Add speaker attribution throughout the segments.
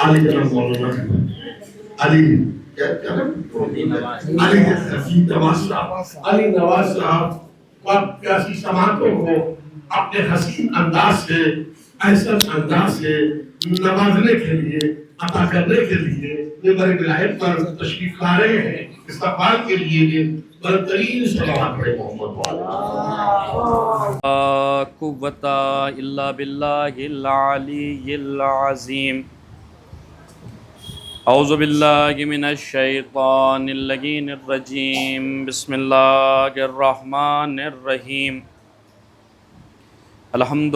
Speaker 1: علی جناب مولانا علی نواز صاحب، علی نواز صاحب پیاسی سماعتوں کو اپنے حسین انداز سے، احسن انداز سے نوازنے کے لیے، عطا کرنے کے لیے منبر ولایت پر تشریف لا رہے ہیں۔ استقبال کے لیے بہترین صلوات پڑھے محمد والا۔
Speaker 2: لا قوة الا باللہ العلی العظیم۔ اعوذ باللہ من الشیطان اللعین الرجیم۔ بسم اللہ الرحمن الرحیم۔ الحمد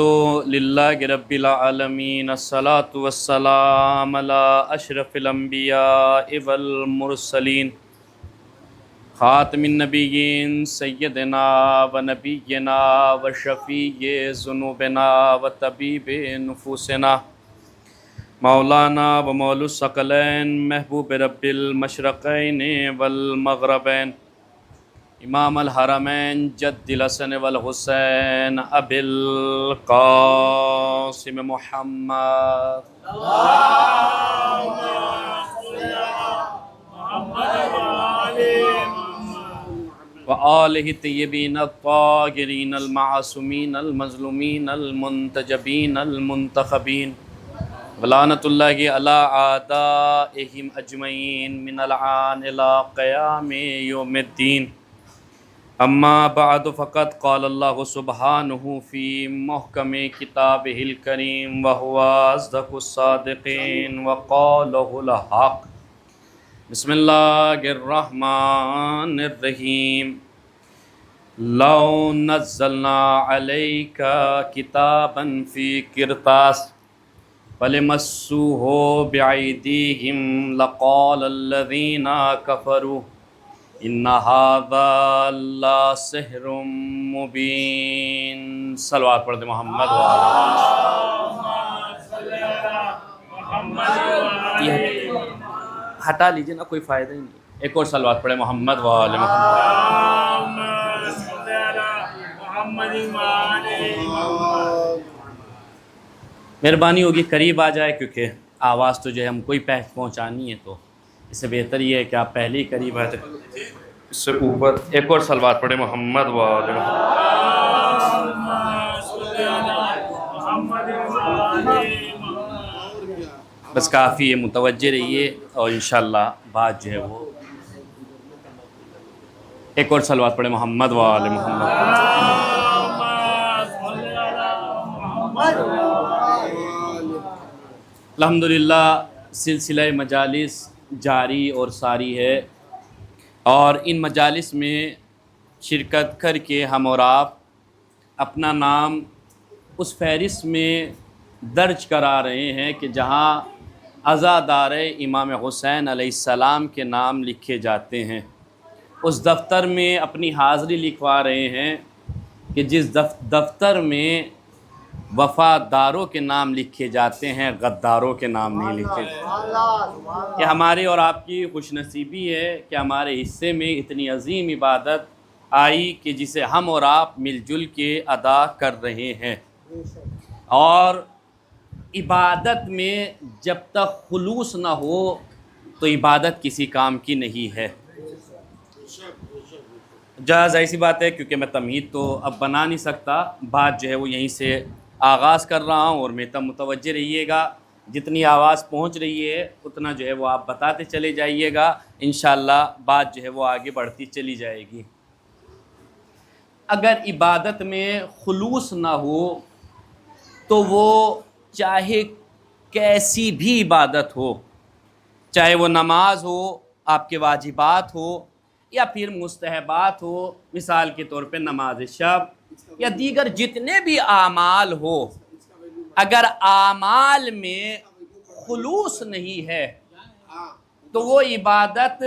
Speaker 2: للہ رب العالمین، الصلاة والسلام علی اشرف الانبیاء والمرسلین، خاتم النبیین سیدنا و نبینا و شفیع ذنوبنا و طبیب نفوسنا، مولانا و مولا الثقلین، محبوب رب المشرقین والمغربین، امام الحرمین جد الحسن والحسین ابی القاسم محمد وآلہ الطیبین الطاہرین المعصومین المظلومین المنتجبین المنتخبین، ولعنۃ اللہ علی اعدائہم اجمعین من الآن الی قیام یوم الدین۔ اما بعد فقد قال اللہ سبحانہ فی محکم کتابہ الکریم وہو اصدق الصادقین وقولہ الحق۔ بسم اللہ الرحمن الرحیم۔ لو نزلنا علیک کتابا فی قرطاس فلمسوہ بعیدیہم لقال الذین کفروا ان ھذا لسحر مبین۔ صلوات پڑھ دیں محمد ہٹا لیجیے نا، کوئی فائدہ ہی نہیں۔ ایک اور صلوات پڑھے محمد وآل محمد۔ مہربانی ہوگی قریب آ جائے، کیونکہ آواز تو جو ہے ہم کو ہی پہنچانی ہے، تو اس سے بہتر یہ ہے کہ آپ پہلے ہی قریب آئے۔ اس سے اوپر ایک اور صلوات پڑھے محمد وآل محمد۔ بس کافی ہے، متوجہ رہیے، اور انشاءاللہ بات جو ہے وہ ایک اور صلوات پڑھے محمد وآل محمد۔ الحمدللہ سلسلہ مجالس جاری اور ساری ہے، اور ان مجالس میں شرکت کر کے ہم اور آپ اپنا نام اس فہرست میں درج کرا رہے ہیں کہ جہاں عزادار امام حسین علیہ السلام کے نام لکھے جاتے ہیں، اس دفتر میں اپنی حاضری لکھوا رہے ہیں کہ جس دفتر میں وفاداروں کے نام لکھے جاتے ہیں، غداروں کے نام نہیں لکھے جاتے۔ یہ ہمارے اور آپ کی خوش نصیبی ہے کہ ہمارے حصے میں اتنی عظیم عبادت آئی کہ جسے ہم اور آپ مل جل کے ادا کر رہے ہیں، اور عبادت میں جب تک خلوص نہ ہو تو عبادت کسی کام کی نہیں ہے۔ جائز ایسی بات ہے، کیونکہ میں تمہید تو اب بنا نہیں سکتا، بات جو ہے وہ یہیں سے آغاز کر رہا ہوں، اور میرے متوجہ رہیے گا، جتنی آواز پہنچ رہی ہے اتنا جو ہے وہ آپ بتاتے چلے جائیے گا، انشاءاللہ بات جو ہے وہ آگے بڑھتی چلی جائے گی۔ اگر عبادت میں خلوص نہ ہو تو وہ چاہے کیسی بھی عبادت ہو، چاہے وہ نماز ہو، آپ کے واجبات ہو، یا پھر مستحبات ہو، مثال کے طور پہ نماز شب یا دیگر جتنے بھی اعمال ہو، اگر اعمال میں خلوص نہیں ہے تو وہ عبادت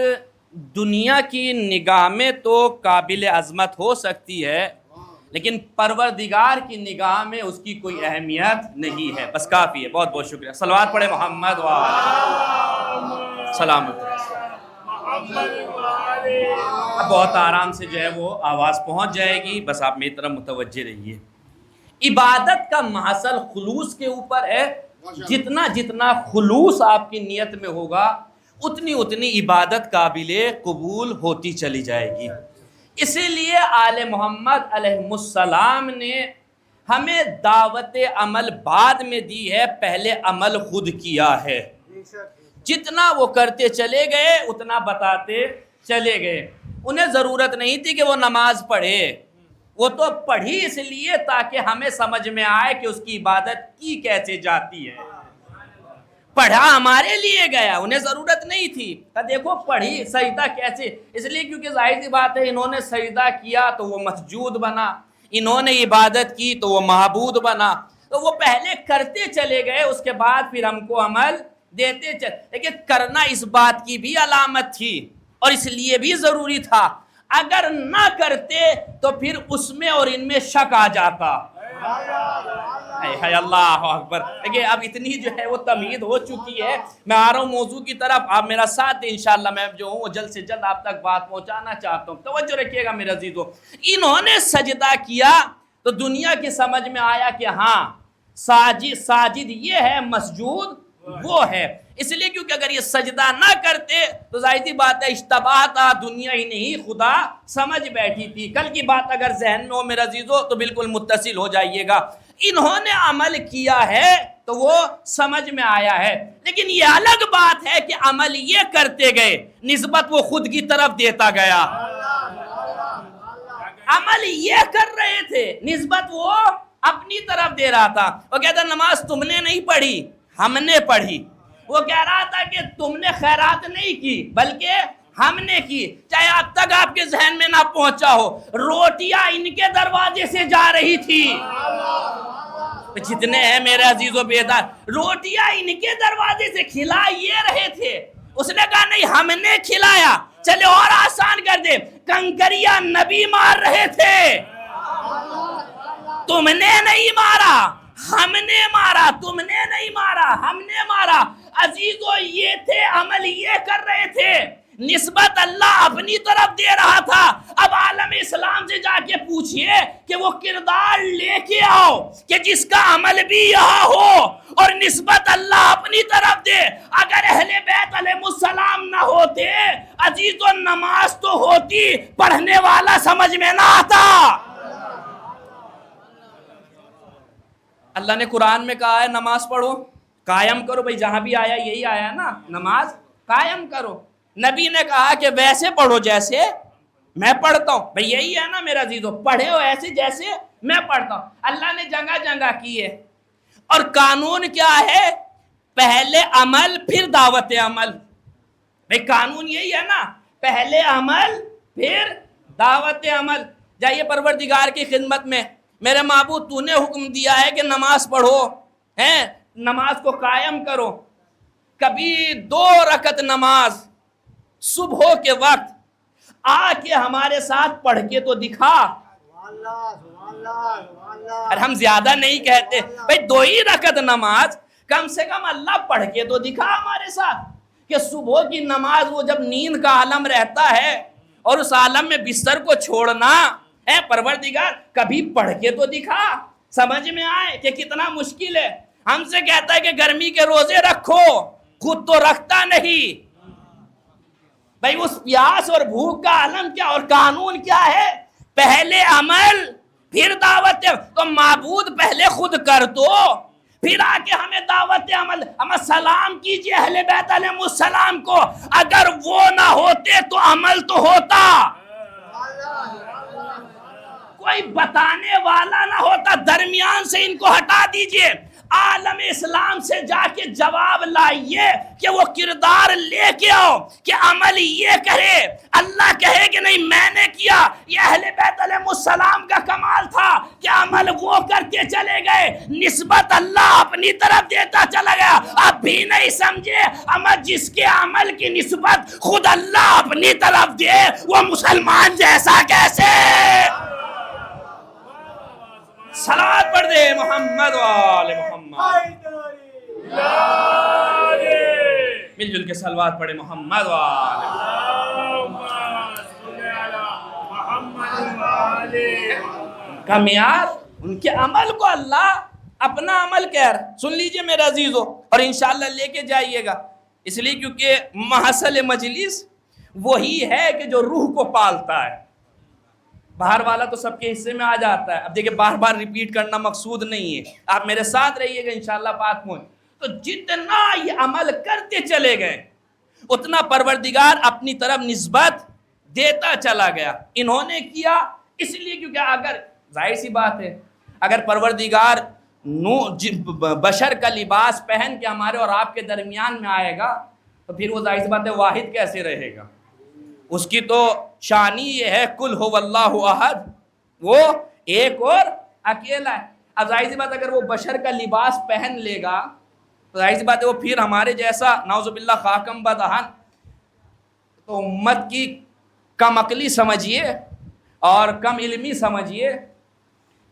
Speaker 2: دنیا کی نگاہ میں تو قابل عظمت ہو سکتی ہے، لیکن پروردگار کی نگاہ میں اس کی کوئی اہمیت نہیں ہے۔ بس کافی ہے، بہت بہت شکریہ۔ صلوات پڑھے محمد وآلہ سلامت۔ اب بہت آرام سے جو ہے وہ آواز پہنچ جائے گی، بس آپ میری طرف متوجہ رہیے۔ عبادت کا محصل خلوص کے اوپر ہے، جتنا جتنا خلوص آپ کی نیت میں ہوگا اتنی اتنی عبادت قابل قبول ہوتی چلی جائے گی. اسی لیے آل محمد علیہ السلام نے ہمیں دعوت عمل بعد میں دی ہے، پہلے عمل خود کیا ہے. جتنا وہ کرتے چلے گئے اتنا بتاتے چلے گئے. انہیں ضرورت نہیں تھی کہ وہ نماز پڑھے، وہ تو پڑھی اس لیے تاکہ ہمیں سمجھ میں آئے کہ اس کی عبادت کی کیسے جاتی ہے. پڑھا ہمارے لیے گیا، انہیں ضرورت نہیں تھی. دیکھو پڑھی سجدہ کیسے، اس لیے کیونکہ ظاہر سی بات ہے انہوں نے سجدہ کیا تو وہ مسجود بنا، انہوں نے عبادت کی تو وہ معبود بنا. تو وہ پہلے کرتے چلے گئے، اس کے بعد پھر ہم کو عمل دیتے چلے. لیکن کرنا اس بات کی بھی علامت تھی اور اس لیے بھی ضروری تھا. اگر نہ کرتے تو پھر اس میں اور ان میں شک آ جاتا. ہے اللہ اکبر. دیکھیں اب اتنی جو ہے وہ تمہید ہو چکی ہے. میں آ رہا ہوں موضوع کی طرف، آپ میرا ساتھ دیں انشاءاللہ. میں جو ہوں وہ جلد سے جلد آپ تک بات پہنچانا چاہتا ہوں. توجہ رکھیے گا میرے عزیزو. انہوں نے سجدہ کیا تو دنیا کی سمجھ میں آیا کہ ہاں ساجد یہ ہے، مسجود وہ ہے. اس لیے کیونکہ اگر یہ سجدہ نہ کرتے تو ظاہری بات ہے اشتباہ تھا، دنیا ہی نہیں خدا سمجھ بیٹھی تھی. کل کی بات اگر ذہن میں ہو میرے عزیزو تو بالکل متصل ہو جائیے گا. انہوں نے عمل کیا ہے تو وہ سمجھ میں آیا ہے. لیکن یہ الگ بات ہے کہ عمل یہ کرتے گئے، نسبت وہ خود کی طرف دیتا گیا. عمل یہ کر رہے تھے، نسبت وہ اپنی طرف دے رہا تھا. وہ کہتا نماز تم نے نہیں پڑھی، ہم نے پڑھی. وہ کہہ رہا تھا کہ تم نے خیرات نہیں کی بلکہ ہم نے کی. چاہے اب تک آپ کے ذہن میں نہ پہنچا ہو، روٹیاں ان کے دروازے سے جا رہی تھی. جتنے ہیں میرے عزیز و بیدار، روٹیاں ان کے دروازے سے کھلا یہ رہے تھے. اس نے کہا نہیں ہم نے کھلایا. چلے اور آسان کر دے، کنکریاں نبی مار رہے تھے، تم نے نہیں مارا، ہم نے مارا. تم نے نہیں مارا، ہم نے مارا. عزیزو یہ تھے، عمل یہ کر رہے تھے، نسبت اللہ اپنی طرف دے رہا تھا. اب عالم اسلام سے جا کے پوچھئے کہ وہ کردار لے کے آؤ کہ جس کا عمل بھی یہاں ہو اور نسبت اللہ اپنی طرف دے. اگر اہل بیت علیہ السلام نہ ہوتے عزیزو نماز تو ہوتی، پڑھنے والا سمجھ میں نہ آتا. اللہ نے قرآن میں کہا ہے نماز پڑھو، قائم کرو. بھئی جہاں بھی آیا یہی آیا نا، نماز قائم کرو. نبی نے کہا کہ ویسے پڑھو جیسے میں پڑھتا ہوں. بھئی یہی ہے نا میرا عزیزو، پڑھے ہو ایسے جیسے میں پڑھتا ہوں. اللہ نے جگہ جگہ کی ہے. اور قانون کیا ہے؟ پہلے عمل پھر دعوت عمل. بھئی قانون یہی ہے نا، پہلے عمل پھر دعوت عمل. جائیے پروردگار کی خدمت میں، میرے معبود تو نے حکم دیا ہے کہ نماز پڑھو، ہیں نماز کو قائم کرو. کبھی 2 رکعت نماز صبح کے وقت آ کے ہمارے ساتھ پڑھ کے تو دکھا. اور ہم زیادہ نہیں کہتے بھئی 2 ہی رکعت نماز کم سے کم اللہ پڑھ کے تو دکھا ہمارے ساتھ کہ صبح کی نماز وہ جب نیند کا عالم رہتا ہے اور اس عالم میں بستر کو چھوڑنا ہے، پروردگار کبھی پڑھ کے تو دکھا، سمجھ میں آئے کہ کتنا مشکل ہے. ہم سے کہتا ہے کہ گرمی کے روزے رکھو، خود تو رکھتا نہیں. بھئی اس پیاس اور بھوک کا عالم کیا اور قانون کیا ہے؟ پہلے عمل پھر دعوت. تو معبود پہلے خود کر دو، پھر آ کے ہمیں دعوت عمل. ہم سلام کیجئے اہل بیت علیہ السلام کو. اگر وہ نہ ہوتے تو عمل تو ہوتا، کوئی بتانے والا نہ ہوتا. درمیان سے ان کو ہٹا دیجئے. عالم اسلام سے جا کے جواب لائیے کہ وہ کردار لے کے آؤ کہ عمل یہ کرے. اللہ کہے کہ نہیں میں نے کیا. یہ اہل بیت علیہ السلام کا کمال تھا کہ عمل وہ کرتے چلے گئے، نسبت اللہ اپنی طرف دیتا چلا گیا. اب بھی نہیں سمجھے؟ عمل جس کے عمل کی نسبت خود اللہ اپنی طرف دے وہ مسلمان جیسا کیسے؟ صلوات پڑھ دے محمد و آل محمد. مل جل کے صلوات پڑھے محمد و آل محمد. کا معیار ان کے عمل کو اللہ اپنا عمل کہہ رہا، سن لیجئے میرے عزیزو، اور انشاءاللہ لے کے جائیے گا، اس لیے کیونکہ محصل مجلس وہی ہے کہ جو روح کو پالتا ہے، باہر والا تو سب کے حصے میں آ جاتا ہے۔ اب دیکھیں بار بار ریپیٹ کرنا مقصود نہیں ہے، آپ میرے ساتھ رہیے گا انشاءاللہ بات پہنچ۔ تو جتنا یہ عمل کرتے چلے گئے اتنا پروردگار اپنی طرف نسبت دیتا چلا گیا۔ انہوں نے کیا اس لیے کیونکہ اگر ظاہر سی بات ہے اگر پروردگار بشر کا لباس پہن کے ہمارے اور آپ کے درمیان میں آئے گا تو پھر وہ ظاہر سی بات ہے واحد کیسے رہے گا؟ اس کی تو شانی یہ ہے کل ہو اللہ احد، وہ ایک اور اکیلا ہے۔ اب ظاہر سی بات اگر وہ بشر کا لباس پہن لے گا تو ظاہر سی بات ہے وہ پھر ہمارے جیسا نعوذ باللہ خاکم بدہن، تو امت کی کم عقلی سمجھیے اور کم علمی سمجھیے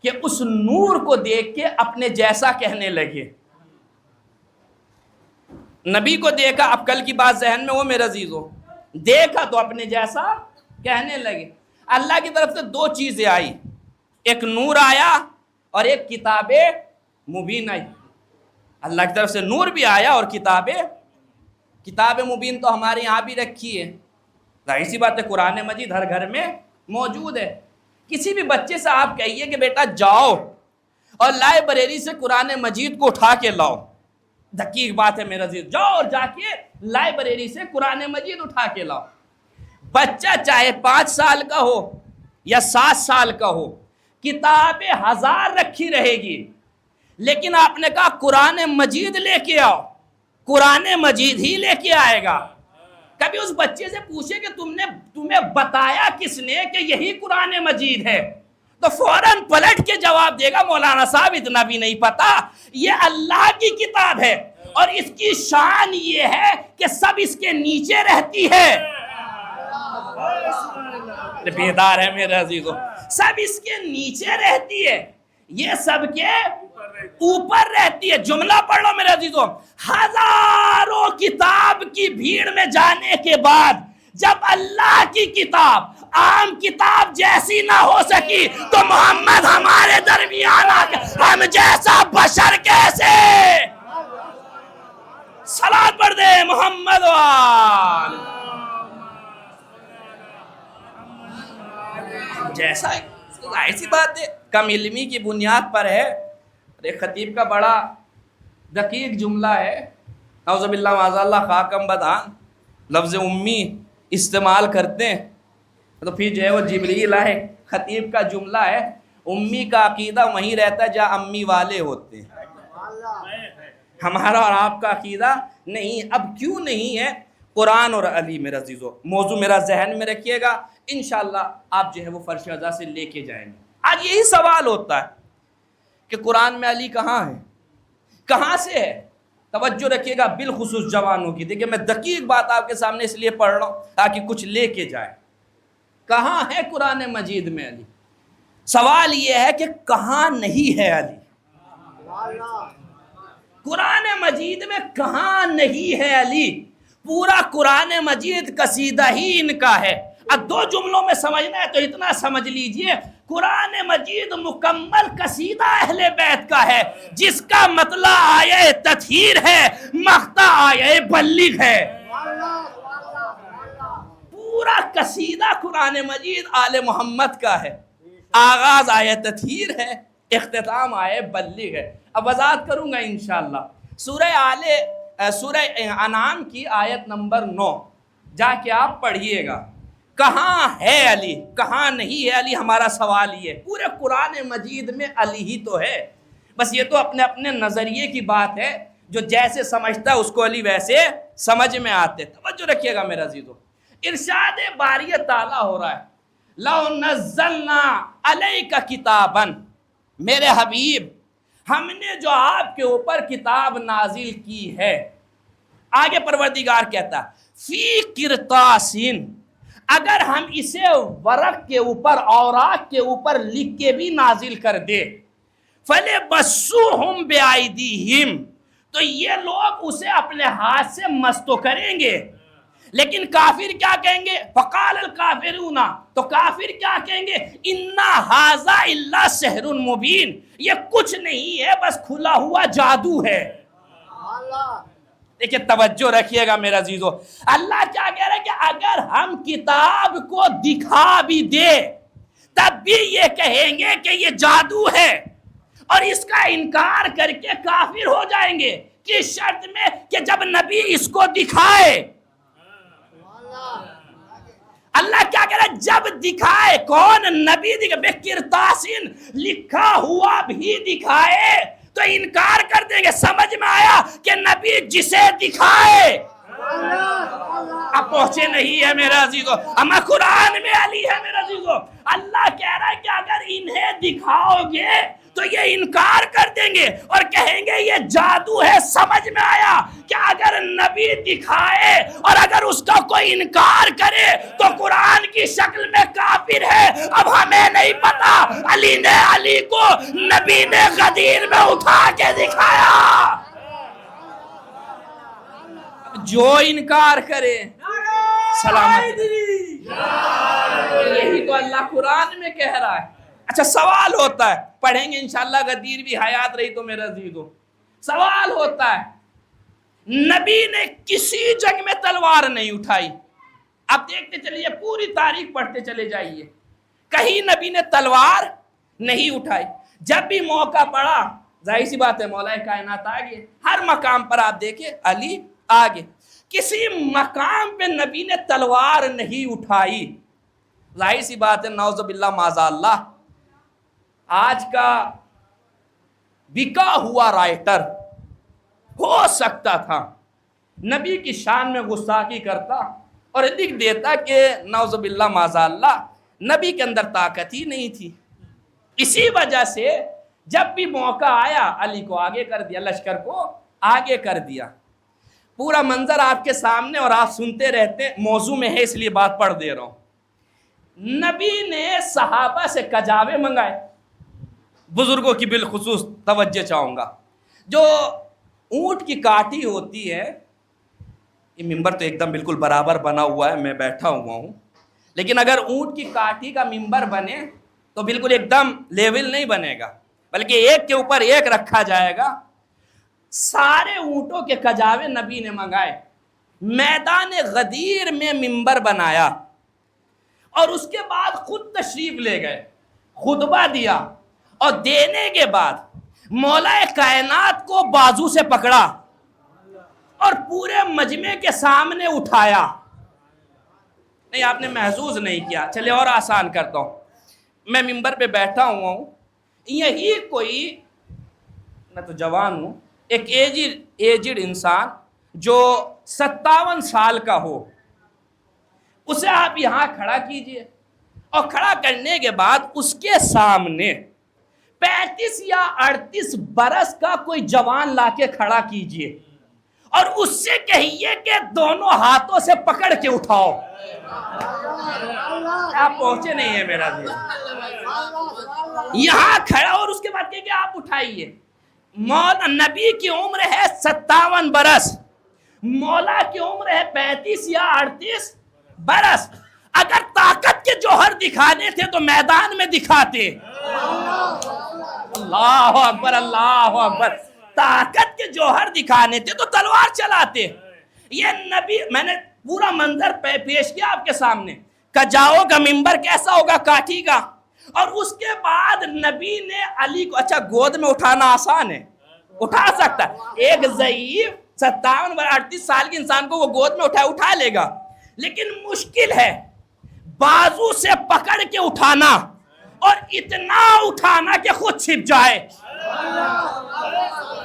Speaker 2: کہ اس نور کو دیکھ کے اپنے جیسا کہنے لگے۔ نبی کو دیکھا، اب کل کی بات ذہن میں وہ میرے عزیزو، دیکھا تو اپنے جیسا کہنے لگے۔ اللہ کی طرف سے دو چیزیں آئی، ایک نور آیا اور ایک کتاب مبین آئی۔ اللہ کی طرف سے نور بھی آیا اور کتاب مبین تو ہمارے یہاں بھی رکھی ہے، ظاہر سی بات ہے قرآن مجید ہر گھر میں موجود ہے۔ کسی بھی بچے سے آپ کہیے کہ بیٹا جاؤ اور لائبریری سے قرآن مجید کو اٹھا کے لاؤ، دقیق بات ہے میرا عزیز، جاؤ اور جا کے لائبریری سے قرآن مجید اٹھا کے لاؤ۔ بچہ چاہے 5 سال کا ہو یا 7 سال کا ہو، کتابیں 1000 رکھی رہے گی، لیکن آپ نے کہا قرآن مجید لے کے آؤ، قرآن مجید ہی لے کے آئے گا۔ کبھی اس بچے سے پوچھے کہ تمہیں بتایا کس نے کہ یہی قرآن مجید ہے، تو فوراً پلٹ کے جواب دے گا مولانا صاحب اتنا بھی نہیں پتا، یہ اللہ کی کتاب ہے اور اس کی شان یہ ہے کہ سب اس کے نیچے رہتی ہے۔ بیدار ہے میرے عزیزو، سب اس کے نیچے رہتی ہے، یہ سب کے اوپر رہتی ہے۔ جملہ پڑھ لو میرے عزیزو، ہزاروں کتاب کی بھیڑ میں جانے کے بعد جب اللہ کی کتاب عام کتاب جیسی نہ ہو سکی تو محمد ہمارے درمیان آ کے ہم جیسا بشر کیسے؟ صلوات پڑھ دے محمد وآل جیسا ایسی بات ہے، کم علمی کی بنیاد پر ہے۔ ایک خطیب کا بڑا دقیق جملہ ہے، نعوذ باللہ معاذ اللہ خاکم بدہن، لفظ امی استعمال کرتے ہیں تو پھر جو ہے وہ جبریل آئے۔ خطیب کا جملہ ہے، امی کا عقیدہ وہیں رہتا ہے جہاں امی والے ہوتے ہیں، ہمارا اور آپ کا عقیدہ نہیں۔ اب کیوں نہیں ہے؟ قرآن اور علی میرا عزیزو، موضوع میرا ذہن میں رکھیے گا، انشاءاللہ آپ جو ہے وہ فرش ازا سے لے کے جائیں گے۔ آج یہی سوال ہوتا ہے کہ قرآن میں علی کہاں ہے، کہاں سے ہے؟ توجہ رکھیے گا بالخصوص جوانوں کی۔ دیکھیں میں دقیق بات آپ کے سامنے اس لیے پڑھ رہا ہوں تاکہ کچھ لے کے جائے۔ کہاں ہے قرآن مجید میں علی؟ سوال یہ ہے کہ کہاں نہیں ہے علی؟ قرآن مجید میں کہاں نہیں ہے علی؟ پورا قرآن مجید قصیدہ ہی ان کا ہے۔ اب 2 جملوں میں سمجھنا ہے تو اتنا سمجھ لیجئے، قرآن مجید مکمل قصیدہ اہل بیت کا ہے، جس کا مطلع آیہ تطہیر ہے، مقطع آیہ بلیغ ہے۔ پورا قصیدہ قرآن مجید آل محمد کا ہے، آغاز آیہ تطہیر ہے، اختتام آیہ بلیغ ہے۔ اب وضاحت کروں گا انشاءاللہ۔ سورہ انعام کی آیت نمبر 9 جا کے آپ پڑھیے گا، کہاں ہے علی، کہاں نہیں ہے علی؟ ہمارا سوال یہ ہے۔ پورے قرآن مجید میں علی ہی تو ہے، بس یہ تو اپنے اپنے نظریے کی بات ہے، جو جیسے سمجھتا ہے اس کو علی ویسے سمجھ میں آتے۔ توجہ رکھیے گا میرا عزیزو، ارشاد باری تعالیٰ ہو رہا ہے، لَوْ نَزَّلْنَا عَلَيْكَ كِتَابًا، میرے حبیب ہم نے جو آپ کے اوپر کتاب نازل کی ہے، آگے پروردگار کہتا ہے فی قرطاسٍ، اگر ہم اسے ورق کے اوپر، اوراق کے اوپر لکھ کے بھی نازل کر دے، فَلْيَمَسُّوهُمْ بِأَيْدِيهِمْ، تو یہ لوگ اسے اپنے ہاتھ سے مس تو کریں گے، لیکن کافر کیا کہیں گے؟ فقال الکافرون، تو کافر کیا کہیں گے؟ انا ھذا الا سحر مبین، یہ کچھ نہیں ہے بس کھلا ہوا جادو ہے۔ دیکھیں توجہ رکھیے گا میرے عزیزو، اللہ کیا کہہ رہا ہے کہ اگر ہم کتاب کو دکھا بھی دے تب بھی یہ کہیں گے کہ یہ جادو ہے، اور اس کا انکار کر کے کافر ہو جائیں گے، کس شرط میں؟ کہ جب نبی اس کو دکھائے۔ اللہ کیا کہہ رہا ہے؟ جب دکھائے، کون؟ نبی دکھائے، بے کرتاسن، لکھا ہوا بھی دکھائے تو انکار کر دیں گے۔ سمجھ میں آیا کہ نبی جسے دکھائے، اب پہنچے نہیں ہے میرا عزیزو، اما قرآن میں علی ہے میرا عزیزو۔ اللہ کہہ رہا ہے کہ اگر انہیں دکھاؤ گے تو یہ انکار کر دیں گے اور کہیں گے یہ جادو ہے۔ سمجھ میں آیا کہ اگر نبی دکھائے اور اگر اس کا کوئی انکار کرے تو قرآن کی شکل میں کافر ہے۔ اب ہمیں نہیں پتا علی نے علی کو نبی نے غدیر میں اٹھا کے دکھایا، جو انکار کرے سلامت۔ یہی تو اللہ قرآن میں کہہ رہا ہے۔ اچھا سوال ہوتا ہے، پڑھیں گے انشاءاللہ غدیر بھی حیات رہی تو میرا عزیزو۔ سوال ہوتا ہے، نبی نے کسی جنگ میں تلوار نہیں اٹھائی۔ اب دیکھتے چلیے، پوری تاریخ پڑھتے چلے جائیے، کہیں نبی نے تلوار نہیں اٹھائی۔ جب بھی موقع پڑا، ظاہر سی بات ہے مولا کائنات آگے، ہر مقام پر آپ دیکھیں علی آگے، کسی مقام پہ نبی نے تلوار نہیں اٹھائی۔ ظاہر سی بات ہے نعوذ باللہ معاذ اللہ، آج کا بکا ہوا رائٹر ہو سکتا تھا نبی کی شان میں گستاخی کرتا اور لکھ دیتا کہ نعوذ باللہ معاذ اللہ نبی کے اندر طاقت ہی نہیں تھی۔ اسی وجہ سے جب بھی موقع آیا علی کو آگے کر دیا، لشکر کو آگے کر دیا۔ پورا منظر آپ کے سامنے اور آپ سنتے رہتے، موضوع میں ہے اس لیے بات پڑھ دے رہا ہوں۔ نبی نے صحابہ سے کجاوے منگائے، بزرگوں کی بالخصوص توجہ چاہوں گا۔ جو اونٹ کی کاٹھی ہوتی ہے، یہ ممبر تو ایک دم بالکل برابر بنا ہوا ہے، میں بیٹھا ہوا ہوں، لیکن اگر اونٹ کی کاٹھی کا ممبر بنے تو بالکل ایک دم لیول نہیں بنے گا، بلکہ ایک کے اوپر ایک رکھا جائے گا۔ سارے اونٹوں کے کجاوے نبی نے منگائے، میدان غدیر میں ممبر بنایا اور اس کے بعد خود تشریف لے گئے، خطبہ دیا، اور دینے کے بعد مولا کائنات کو بازو سے پکڑا اور پورے مجمع کے سامنے اٹھایا۔ نہیں آپ نے محسوس نہیں کیا، چلے اور آسان کرتا ہوں۔ میں ممبر پہ بیٹھا ہوا ہوں، یہی کوئی، میں تو جوان ہوں، ایک ایجڈ انسان جو 57 سال کا ہو، اسے آپ یہاں کھڑا کیجئے اور کھڑا کرنے کے بعد اس کے سامنے 35 یا 38 برس کا کوئی جوان لا کے کھڑا کیجئے اور اس سے کہیے کہ دونوں ہاتھوں سے پکڑ کے اٹھاؤ۔ آپ پہنچے نہیں ہیں میرا دل، یہاں کھڑا اور اس کے بعد کہ آپ اٹھائیے۔ مولا نبی کی عمر ہے 57 برس، مولا کی عمر ہے 35 یا 38 برس۔ اگر طاقت کے جوہر دکھانے تھے تو میدان میں دکھاتے۔ اللہ اکبر اللہ اکبر، طاقت کے جوہر دکھانے تھے تو تلوار چلاتے۔ یہ نبی، میں نے پورا منظر پیش کیا آپ کے سامنے، کجاؤ کا ممبر کیسا ہوگا، کاٹھی کا، اور اس کے بعد نبی نے علی کو، اچھا گود میں اٹھانا آسان ہے، اٹھا سکتا ہے، ایک ضعیف 37-38 سال کے انسان کو وہ گود میں اٹھا لے گا، لیکن مشکل ہے بازو سے پکڑ کے اٹھانا اور اتنا اٹھانا کہ خود چھپ جائے۔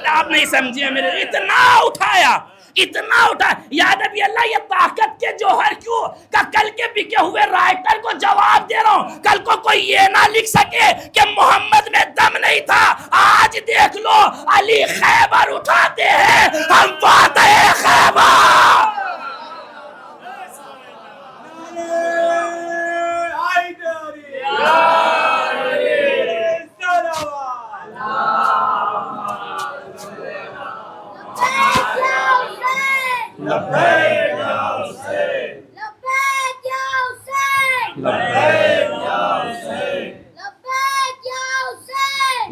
Speaker 2: آپ نہیں سمجھے میرے، اتنا اٹھایا، اتنا اٹھا۔ یا نبی اللہ یہ طاقت کے جوہر کیوں؟ کہ کل کے بکے ہوئے رائٹر کو جواب دے رہا ہوں، کل کو کوئی یہ نہ لکھ سکے کہ محمد میں دم نہیں تھا۔ آج دیکھ لو علی خیبر اٹھاتے ہیں، ہم فاتح خیبر۔
Speaker 3: لبیک یا حسین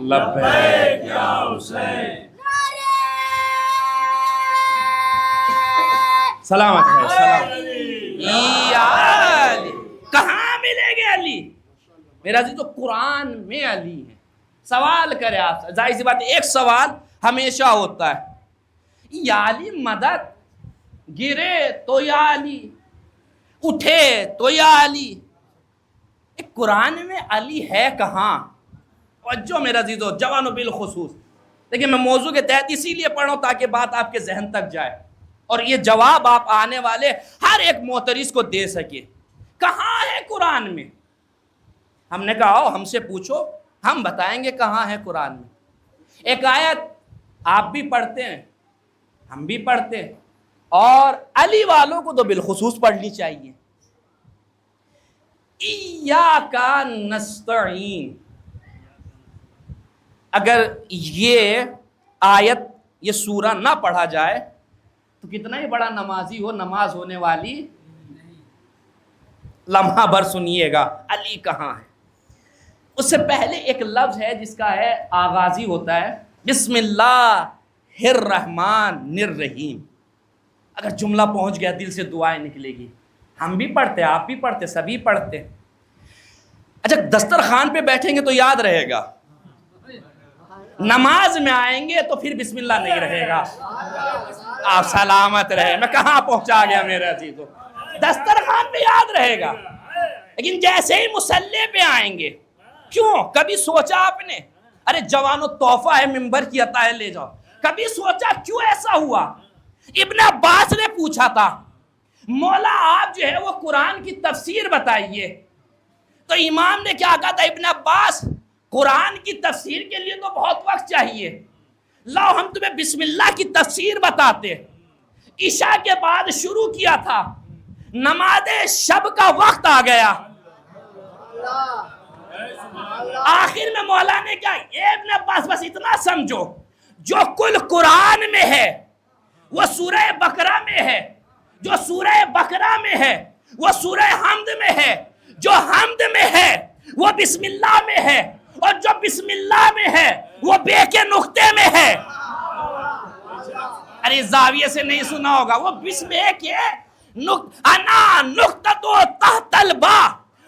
Speaker 2: لبیک یا حسین. سلامت ہے سلام. یا علی کہاں ملے گے علی؟ میرا عزیز تو قرآن میں علی ہے. سوال کرے آپ سے، ظاہر سی بات ہے ایک سوال ہمیشہ ہوتا ہے، یا علی مدد، گرے تو یا علی، اٹھے تو یا علی. قرآن میں علی ہے کہاں؟ اور جو میرا عزیز ہو جوانوں بالخصوص دیکھیں، میں موضوع کے تحت اسی لیے پڑھ رہا ہوں تاکہ بات آپ کے ذہن تک جائے اور یہ جواب آپ آنے والے ہر ایک معترض کو دے سکے. کہاں ہے قرآن میں؟ ہم نے کہا آؤ ہم سے پوچھو، ہم بتائیں گے کہاں ہے قرآن میں. ایک آیت آپ بھی پڑھتے ہیں، ہم بھی پڑھتے ہیں، اور علی والوں کو تو بالخصوص پڑھنی چاہیے. ایاک نستعین. اگر یہ آیت، یہ سورہ نہ پڑھا جائے تو کتنا ہی بڑا نمازی ہو، نماز ہونے والی. لمحہ بھر سنیے گا علی کہاں ہے. اس سے پہلے ایک لفظ ہے جس کا ہے آغازی ہوتا ہے بسم اللہ الرحمن الرحیم. اگر جملہ پہنچ گیا دل سے دعائیں نکلے گی. ہم بھی پڑھتے، آپ بھی پڑھتے، سبھی پڑھتے. اچھا دسترخوان پہ بیٹھیں گے تو یاد رہے گا، نماز میں آئیں گے تو پھر بسم اللہ نہیں رہے گا. آپ سلامت رہے. میں کہاں پہنچا گیا میرے عزیزو؟ دسترخوان پہ یاد رہے گا، لیکن جیسے ہی مصلی پہ آئیں گے، کیوں کبھی سوچا آپ نے؟ ارے جوانو تحفہ ہے، ممبر کی عطا ہے، لے جاؤ. کبھی سوچا کیوں ایسا ہوا؟ ابن عباس نے پوچھا تھا مولا آپ جو ہے وہ قرآن کی تفسیر بتائیے. تو امام نے کیا کہا تھا؟ ابن عباس قرآن کی تفسیر کے لیے تو بہت وقت چاہیے، لاؤ ہم تمہیں بسم اللہ کی تفسیر بتاتے. عشاء کے بعد شروع کیا تھا، نماز شب کا وقت آ گیا، آخر میں مولا نے کیا؟ ابن عباس بس اتنا سمجھو، جو کل قرآن میں ہے وہ سورہ بقرہ میں ہے، جو سورہ بقرہ میں ہے وہ سورہ حمد میں ہے، جو حمد میں ہے وہ بسم اللہ میں ہے، اور جو بسم اللہ میں ہے وہ بے کے نقطے میں ہے. ارے زاویے سے نہیں سنا ہوگا، وہ بسم کے انا نقطۃ تحت البا،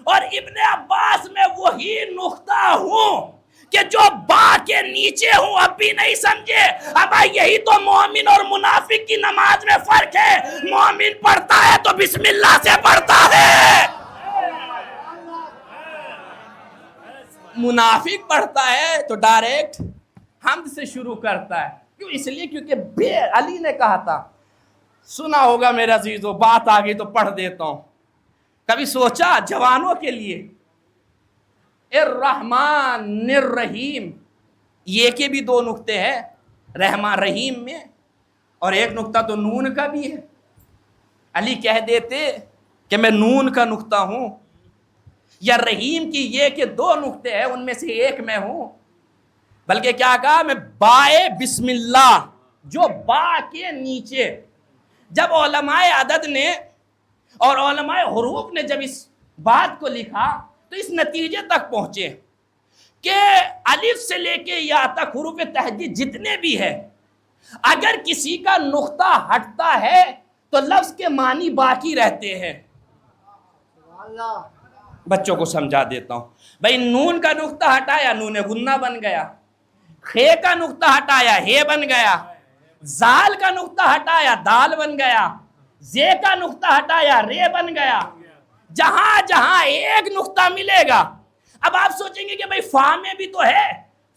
Speaker 2: اور ابن عباس میں وہی نقطہ ہوں کہ جو با کے نیچے ہوں. اب بھی نہیں سمجھے؟ اب یہی تو مومن اور منافق کی نماز میں فرق ہے. مومن پڑھتا ہے تو بسم اللہ سے پڑھتا ہے، منافق پڑھتا ہے تو ڈائریکٹ حمد سے شروع کرتا ہے. کیوں؟ اس لیے کیونکہ علی نے کہا تھا. سنا ہوگا میرے عزیزو، بات آ گئی تو پڑھ دیتا ہوں. کبھی سوچا جوانوں کے لیے الرحمن الرحیم، یہ کے بھی دو نقطے ہیں رحمان رحیم میں، اور ایک نقطہ تو نون کا بھی ہے. علی کہہ دیتے کہ میں نون کا نقطہ ہوں، یا رحیم کی یہ کہ دو نقطے ہیں ان میں سے ایک میں ہوں. بلکہ کیا کہا؟ میں بائے بسم اللہ، جو با کے نیچے. جب علماء عدد نے اور علماء حروف نے جب اس بات کو لکھا تو اس نتیجے تک پہنچے کہ الف سے لے کے یا تک حروف تہجید جتنے بھی ہے، اگر کسی کا نقطہ ہٹتا ہے تو لفظ کے معنی باقی رہتے ہیں. بچوں کو سمجھا دیتا ہوں. بھئی نون کا نقطہ ہٹایا نون غنہ بن گیا، خے کا نقطہ ہٹایا ہے بن گیا، زال کا نقطہ ہٹایا دال بن گیا، زے کا نقطہ ہٹایا رے بن گیا. جہاں جہاں ایک نقطہ ملے گا. اب آپ سوچیں گے کہ بھئی فا میں بھی تو ہے،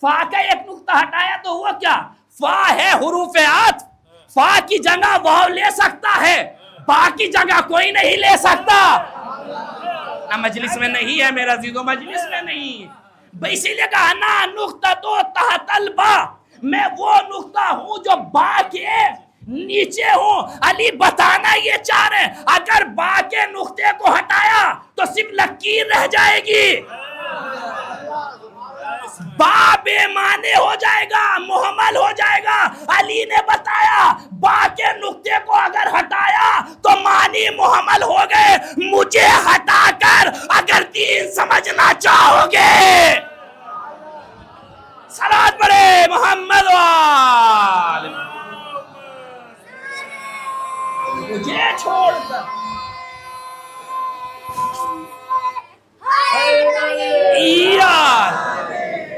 Speaker 2: فا کا ایک نقطہ ہٹایا تو ہوا کیا؟ فا ہے حروف عطف، فا کی جگہ واو لے سکتا ہے، با کی جگہ کوئی نہیں لے سکتا. نہ مجلس میں نہیں ہے میرا عزیزو، مجلس میں نہیں. بھئی اسی لیے کہا نا نقطہ تو تحت البا، میں وہ نقطہ ہوں جو با کے نیچے ہوں. علی بتانا یہ چاہ رہے ہیں اگر با کے نقطے کو ہٹایا تو صرف لکیر رہ جائے گی، با بے معنی ہو جائے گا، محمل ہو جائے گا. علی نے بتایا با کے نقطے کو اگر ہٹایا تو معنی محمل ہو گئے. مجھے ہٹا کر اگر دین سمجھنا چاہو گے، سلام تجھے چھوڑ کر یار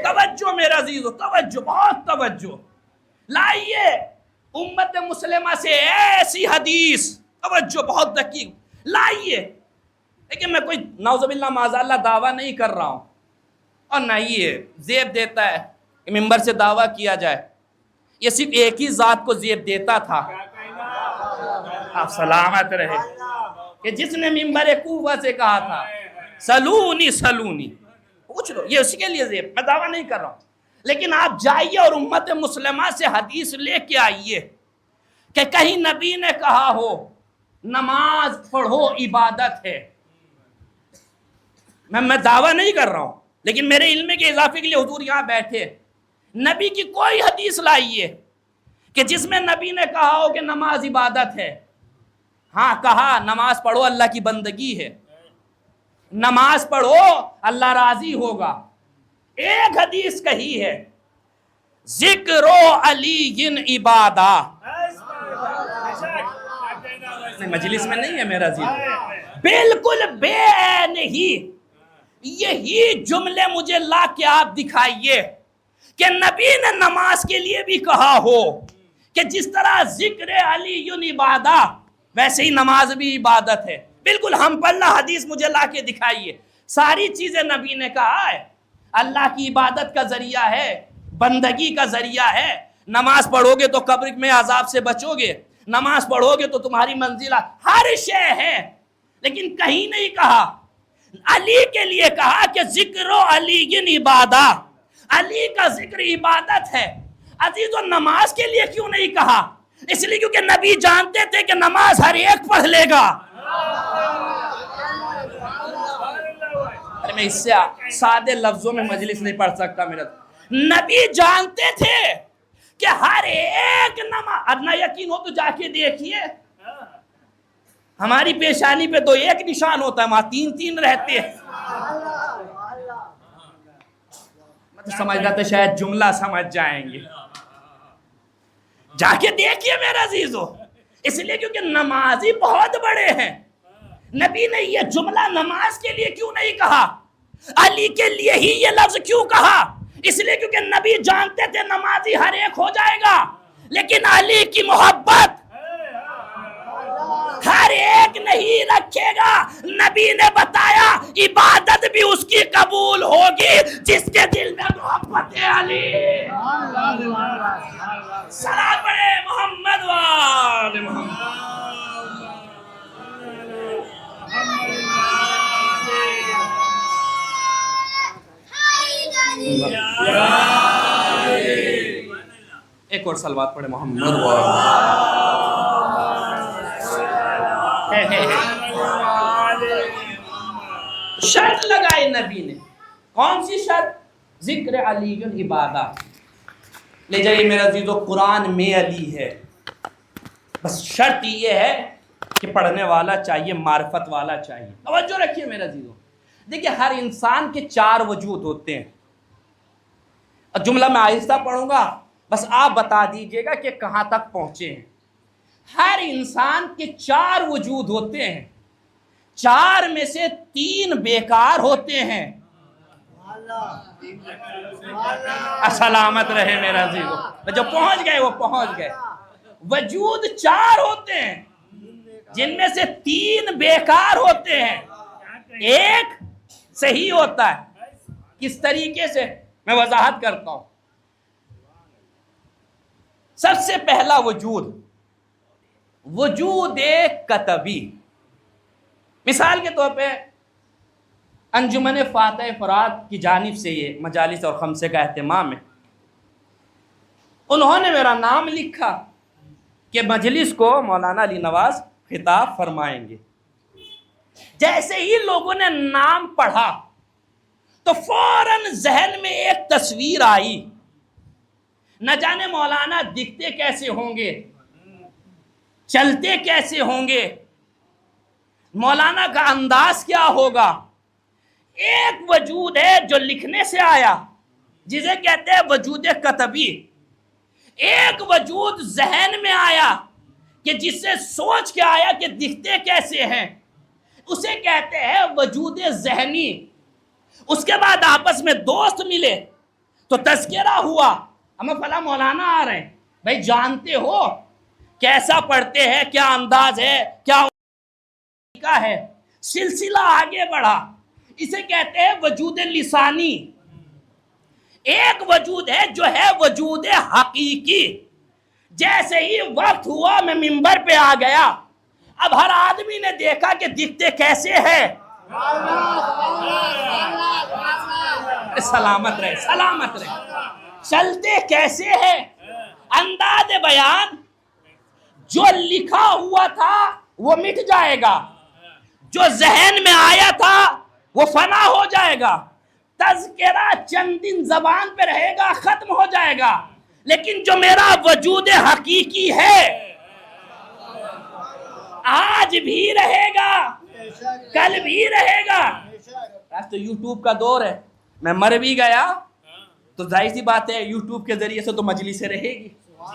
Speaker 2: توجہ میرا عزیزو، توجہ، بہت توجہ، لائیے امت مسلمہ سے ایسی حدیث، توجہ بہت دقیق لائیے. لیکن میں کوئی نعوذ باللہ معاذ اللہ دعویٰ نہیں کر رہا ہوں، اور نہ یہ زیب دیتا ہے کہ ممبر سے دعویٰ کیا جائے. یہ صرف ایک ہی ذات کو زیب دیتا تھا، آپ سلامت رہے، کہ جس نے ممبر کوفہ سے کہا تھا سلونی سلونی، پوچھ لو، یہ اسی کے لیے زیب، میں دعویٰ نہیں کر رہا ہوں. لیکن آپ جائیے اور امت مسلمہ سے حدیث لے کے آئیے کہ کہیں نبی نے کہا ہو نماز پڑھو عبادت ہے. میں دعویٰ نہیں کر رہا ہوں، لیکن میرے علم کے اضافے کے لیے حضور یہاں بیٹھے، نبی کی کوئی حدیث لائیے کہ جس میں نبی نے کہا ہو کہ نماز عبادت ہے. ہاں کہا نماز پڑھو اللہ کی بندگی ہے، نماز پڑھو اللہ راضی ہوگا. ایک حدیث کہی ہے ذکر علی عبادہ، مجلس میں نہیں ہے میرا عزیز، بالکل بے نہیں. یہی جملے مجھے لا کے آپ دکھائیے کہ نبی نے نماز کے لیے بھی کہا ہو کہ جس طرح ذکر علی عبادہ ویسے ہی نماز بھی عبادت ہے. بالکل ہم پلہ حدیث مجھے لا کے دکھائیے. ساری چیزیں نبی نے کہا ہے، اللہ کی عبادت کا ذریعہ ہے، بندگی کا ذریعہ ہے. نماز پڑھو گے تو قبر میں عذاب سے بچو گے، نماز پڑھو گے تو تمہاری منزل ہر شے ہے. لیکن کہیں نہیں کہا، علی کے لیے کہا کہ ذکر علی عبادہ، علی کا ذکر عبادت ہے. عزیز و نماز کے لیے کیوں نہیں کہا؟ اس لیے کیونکہ نبی جانتے تھے کہ نماز ہر ایک پڑھ لے گا. میں اس سے سادے لفظوں میں مجلس نہیں پڑھ سکتا میرا. نبی جانتے تھے کہ ہر ایک نماز، اب نہ یقین ہو تو جا کے دیکھیے، ہماری پیشانی پہ تو ایک نشان ہوتا ہے، وہاں تین تین رہتے ہیں. میں تو سمجھ رہا تھا شاید جملہ سمجھ جائیں گے، جا کے دیکھیے میرا عزیزو. اس لیے کیونکہ نمازی بہت بڑے ہیں. نبی نے یہ جملہ نماز کے لیے کیوں نہیں کہا؟ علی کے لیے ہی یہ لفظ کیوں کہا؟ اس لیے کیونکہ نبی جانتے تھے نمازی ہر ایک ہو جائے گا، لیکن علی کی محبت ہر ایک نہیں رکھے گا. نبی نے بتایا عبادت بھی اس کی قبول ہوگی جس کے دل میں محبت علی. سلام پڑھے محمد وآل محمد. ایک اور صلوات پڑھے محمد شرط لگائی نبی نے. کون سی شرط؟ ذکر علی عبادہ. لے جائیے میرا عزیزو، قرآن میں علی ہے، بس شرط یہ ہے کہ پڑھنے والا چاہیے، معرفت والا چاہیے. توجہ رکھیے میرا عزیزو. دیکھیے ہر انسان کے چار وجود ہوتے ہیں. جملہ میں آہستہ پڑھوں گا، بس آپ بتا دیجئے گا کہ کہاں تک پہنچے ہیں. ہر انسان کے چار وجود ہوتے ہیں، چار میں سے تین بیکار ہوتے ہیں. سلامت رہے میرا عزیزو. جو پہنچ گئے وہ پہنچ گئے. وجود چار ہوتے ہیں جن میں سے تین بیکار ہوتے ہیں، ایک صحیح ہوتا ہے. کس طریقے سے؟ میں وضاحت کرتا ہوں. سب سے پہلا وجود کتبی. مثال کے طور پہ انجمن فاتح فرات کی جانب سے یہ مجالس اور خمسے کا اہتمام ہے. انہوں نے میرا نام لکھا کہ مجلس کو مولانا علی نواز خطاب فرمائیں گے. جیسے ہی لوگوں نے نام پڑھا تو فوراً ذہن میں ایک تصویر آئی. نہ جانے مولانا دکھتے کیسے ہوں گے، چلتے کیسے ہوں گے، مولانا کا انداز کیا ہوگا. ایک وجود ہے جو لکھنے سے آیا جسے کہتے ہیں وجود کتبی. ایک وجود ذہن میں آیا کہ جس سے سوچ کے آیا کہ دکھتے کیسے ہیں، اسے کہتے ہیں وجود ذہنی۔ اس کے بعد آپس میں دوست ملے تو تذکرہ ہوا، ہمیں فلاں مولانا آ رہے ہیں، بھائی جانتے ہو کیسا پڑھتے ہیں، کیا انداز ہے، کیا طریقہ ہے، سلسلہ آگے بڑھا۔ اسے کہتے ہیں وجود لسانی۔ ایک وجود ہے جو ہے وجود حقیقی۔ جیسے ہی وقت ہوا میں منبر پہ آ گیا، اب ہر آدمی نے دیکھا کہ دکھتے کیسے ہیں۔ سلامت رہے، سلامت رہے۔ چلتے کیسے ہیں، انداز بیان جو لکھا ہوا تھا وہ مٹ جائے گا، جو ذہن میں آیا تھا وہ فنا ہو جائے گا، تذکرہ چند دن زبان پہ رہے گا، ختم ہو جائے گا، لیکن جو میرا وجود حقیقی ہے آج بھی رہے گا، کل بھی رہے گا۔ آج تو یوٹیوب کا دور ہے، میں مر بھی گیا تو ظاہر سی بات ہے یوٹیوب کے ذریعے سے تو مجلس رہے گی،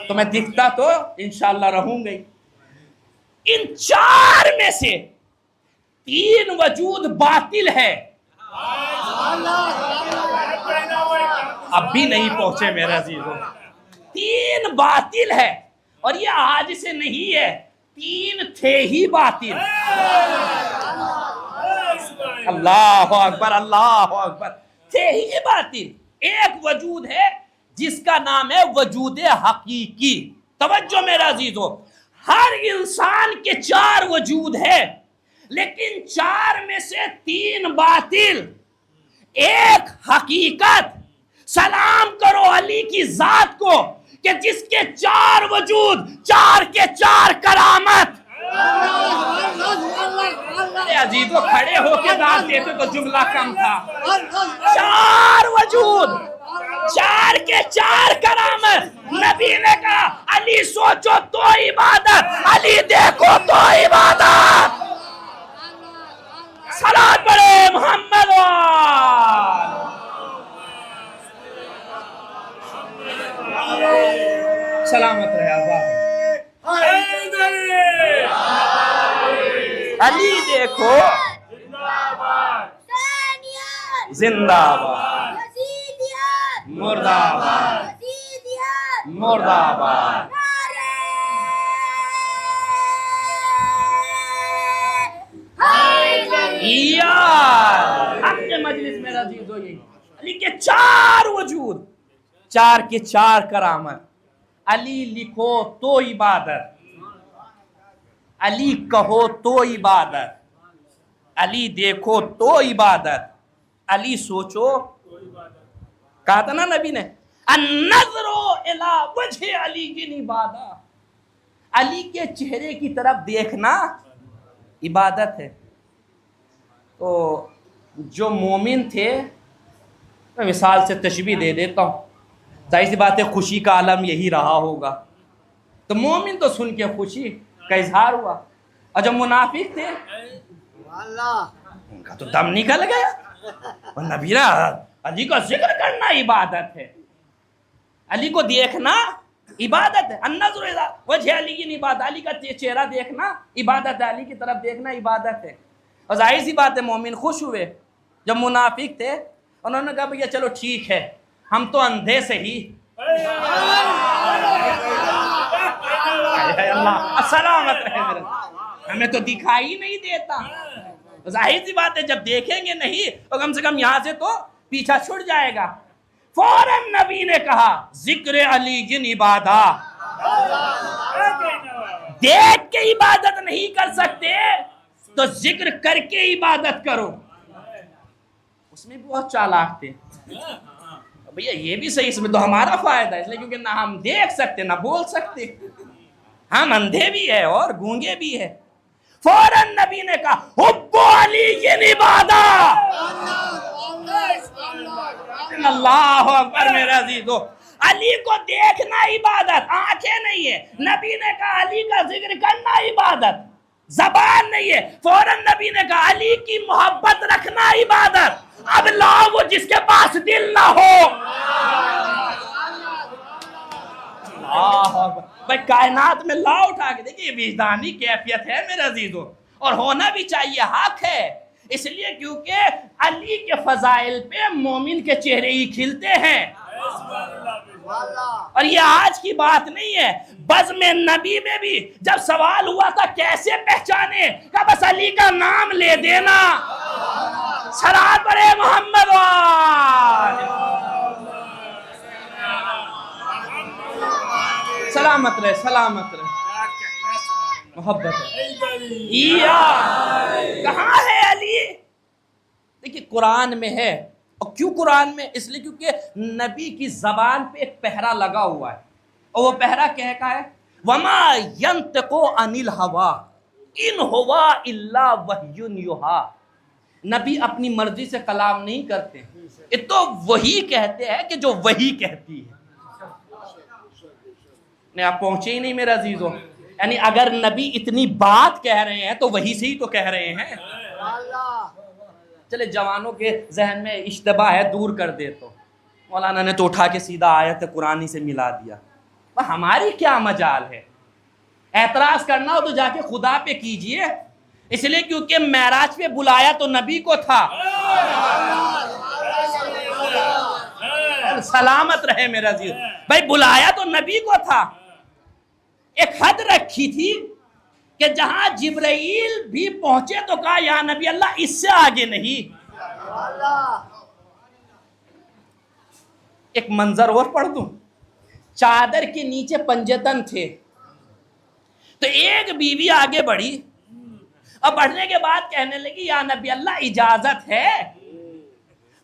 Speaker 2: تو میں دکھتا تو انشاءاللہ رہوں گی۔ ان چار میں سے تین وجود باطل ہے۔ اب بھی نہیں پہنچے میرے عزیزوں، تین باطل ہے، اور یہ آج سے نہیں ہے، تین تھے ہی باطل۔ اللہ اکبر، اللہ اکبر، تھے ہی باطل۔ ایک وجود ہے جس کا نام ہے وجود حقیقی۔ توجہ میرے عزیزوں، ہر انسان کے چار وجود ہے، لیکن چار میں سے تین باطل، ایک حقیقت۔ سلام کرو علی کی ذات کو کہ جس کے چار وجود، چار کے چار کرامت۔ عزیزو کھڑے ہو کے داد دیتے تو جملہ کم تھا۔ چار وجود، چار کے چار کرامت۔ نبی نے کہا علی سوچو تو عبادت، علی دیکھو تو عبادت۔ صلوات پڑھے محمد سلامت رہے آباد۔ علی دیکھو زندہ آباد، مردہ آباد، مردہ آباد۔ ہم کے مجلس میں عزیز ہو، یہی علی کے چار وجود، چار کے چار کرامت۔ علی لکھو تو عبادت، علی کہو تو عبادت، علی دیکھو تو عبادت، علی سوچو۔ کہا تھا نا نبی نے النظر الی وجہ علی کی عبادت، علی کے چہرے کی طرف دیکھنا عبادت ہے۔ تو جو مومن تھے، میں مثال سے تشبیہ دے دیتا ہوں، ظاہر سی بات ہے خوشی کا عالم یہی رہا ہوگا، تو مومن تو سن کے خوشی کا اظہار ہوا، اور جو منافق تھے ان کا تو دم نکل گیا۔ اور نبی نے علی کا ذکر کرنا عبادت ہے، علی کو دیکھنا عبادت ہے۔ النظر الی وجہ علی کی عبادت، علی کا چہرہ دیکھنا عبادت ہے، علی کی طرف دیکھنا عبادت ہے۔ اور ظاہر سی بات ہے مومن خوش ہوئے۔ جب منافق تھے انہوں نے کہا بھیا چلو ٹھیک ہے، ہم تو اندھے سے ہی اللہ سلامت رہے میرے، ہمیں تو دکھائی نہیں دیتا۔ ظاہر سی بات ہے جب دیکھیں گے نہیں تو کم سے کم یہاں سے تو پیچھا چھڑ جائے گا۔ فوراً نبی نے کہا ذکر علی جن عبادت، دیکھ کے عبادت نہیں کر سکتے تو ذکر کر کے عبادت کرو۔ اس میں بہت چالاک تھے، بھیا یہ بھی صحیح، اس میں تو ہمارا فائدہ ہے، اس لیے کیونکہ نہ ہم دیکھ سکتے نہ بول سکتے، ہم اندھے بھی ہیں اور گونگے بھی ہیں۔ فوراً نبی نے کہا حب علی عبادت۔ اللہ اکبر میرے عزیزو، علی کو دیکھنا عبادت، آنکھیں نہیں ہے۔ نبی نے کہا علی کا ذکر کرنا عبادت، زبان نہیں ہے۔ فوراً نبی نے کہا علی کی محبت رکھنا عبادت۔ اب لاؤ وہ جس کے پاس دل نہ ہو۔ بھائی کائنات میں لا اٹھا کے دیکھیے، وجدانی کیفیت ہے میرے عزیزوں، اور ہونا بھی چاہیے، حق ہے، اس لیے کیونکہ علی کے فضائل پہ مومن کے چہرے ہی کھلتے ہیں، اور یہ آج کی بات نہیں ہے، بزم نبی میں بھی جب سوال ہوا تھا کیسے پہچانے، کہ بس علی کا نام لے دینا، صلوات پڑھے محمد سلامت رہے، سلامت رہے، محبت ہے، کہاں ہے علی؟ دیکھیے قرآن میں ہے، اور کیوں قرآن میں؟ اس لیے کیونکہ نبی کی زبان پہ ایک پہرا لگا ہوا ہے، اور وہ پہرا کہہ کا ہے وَمَا يَنْتِقُ عَنِ الْهَوَىٰ إِنْ هُوَ إِلَّا وَحْيٌ يُوحَىٰ، نبی اپنی مرضی سے کلام نہیں کرتے، یہ تو وہی کہتے ہیں کہ جو وہی کہتی ہے۔ نہیں آپ پہنچے ہی نہیں میرے عزیزوں، یعنی اگر نبی اتنی بات کہہ رہے ہیں تو وہی سے ہی تو کہہ رہے ہیں۔ چلے جوانوں کے ذہن میں اشتباہ ہے، دور کر دے، تو مولانا نے تو اٹھا کے سیدھا آیت قرآنی سے ملا دیا، ہماری کیا مجال ہے؟ اعتراض کرنا ہو تو جا کے خدا پہ کیجئے، اس لیے کیونکہ معراج پہ بلایا تو نبی کو تھا، سلامت رہے میرا عزیز، بھائی بلایا تو نبی کو تھا، ایک حد رکھی تھی کہ جہاں جبرائیل بھی پہنچے تو کہا یا نبی اللہ اس سے آگے نہیں۔ ایک منظر اور پڑھ دوں، چادر کے نیچے پنجتن تھے، تو ایک بیوی آگے بڑھی، اور بڑھنے کے بعد کہنے لگی یا نبی اللہ اجازت ہے،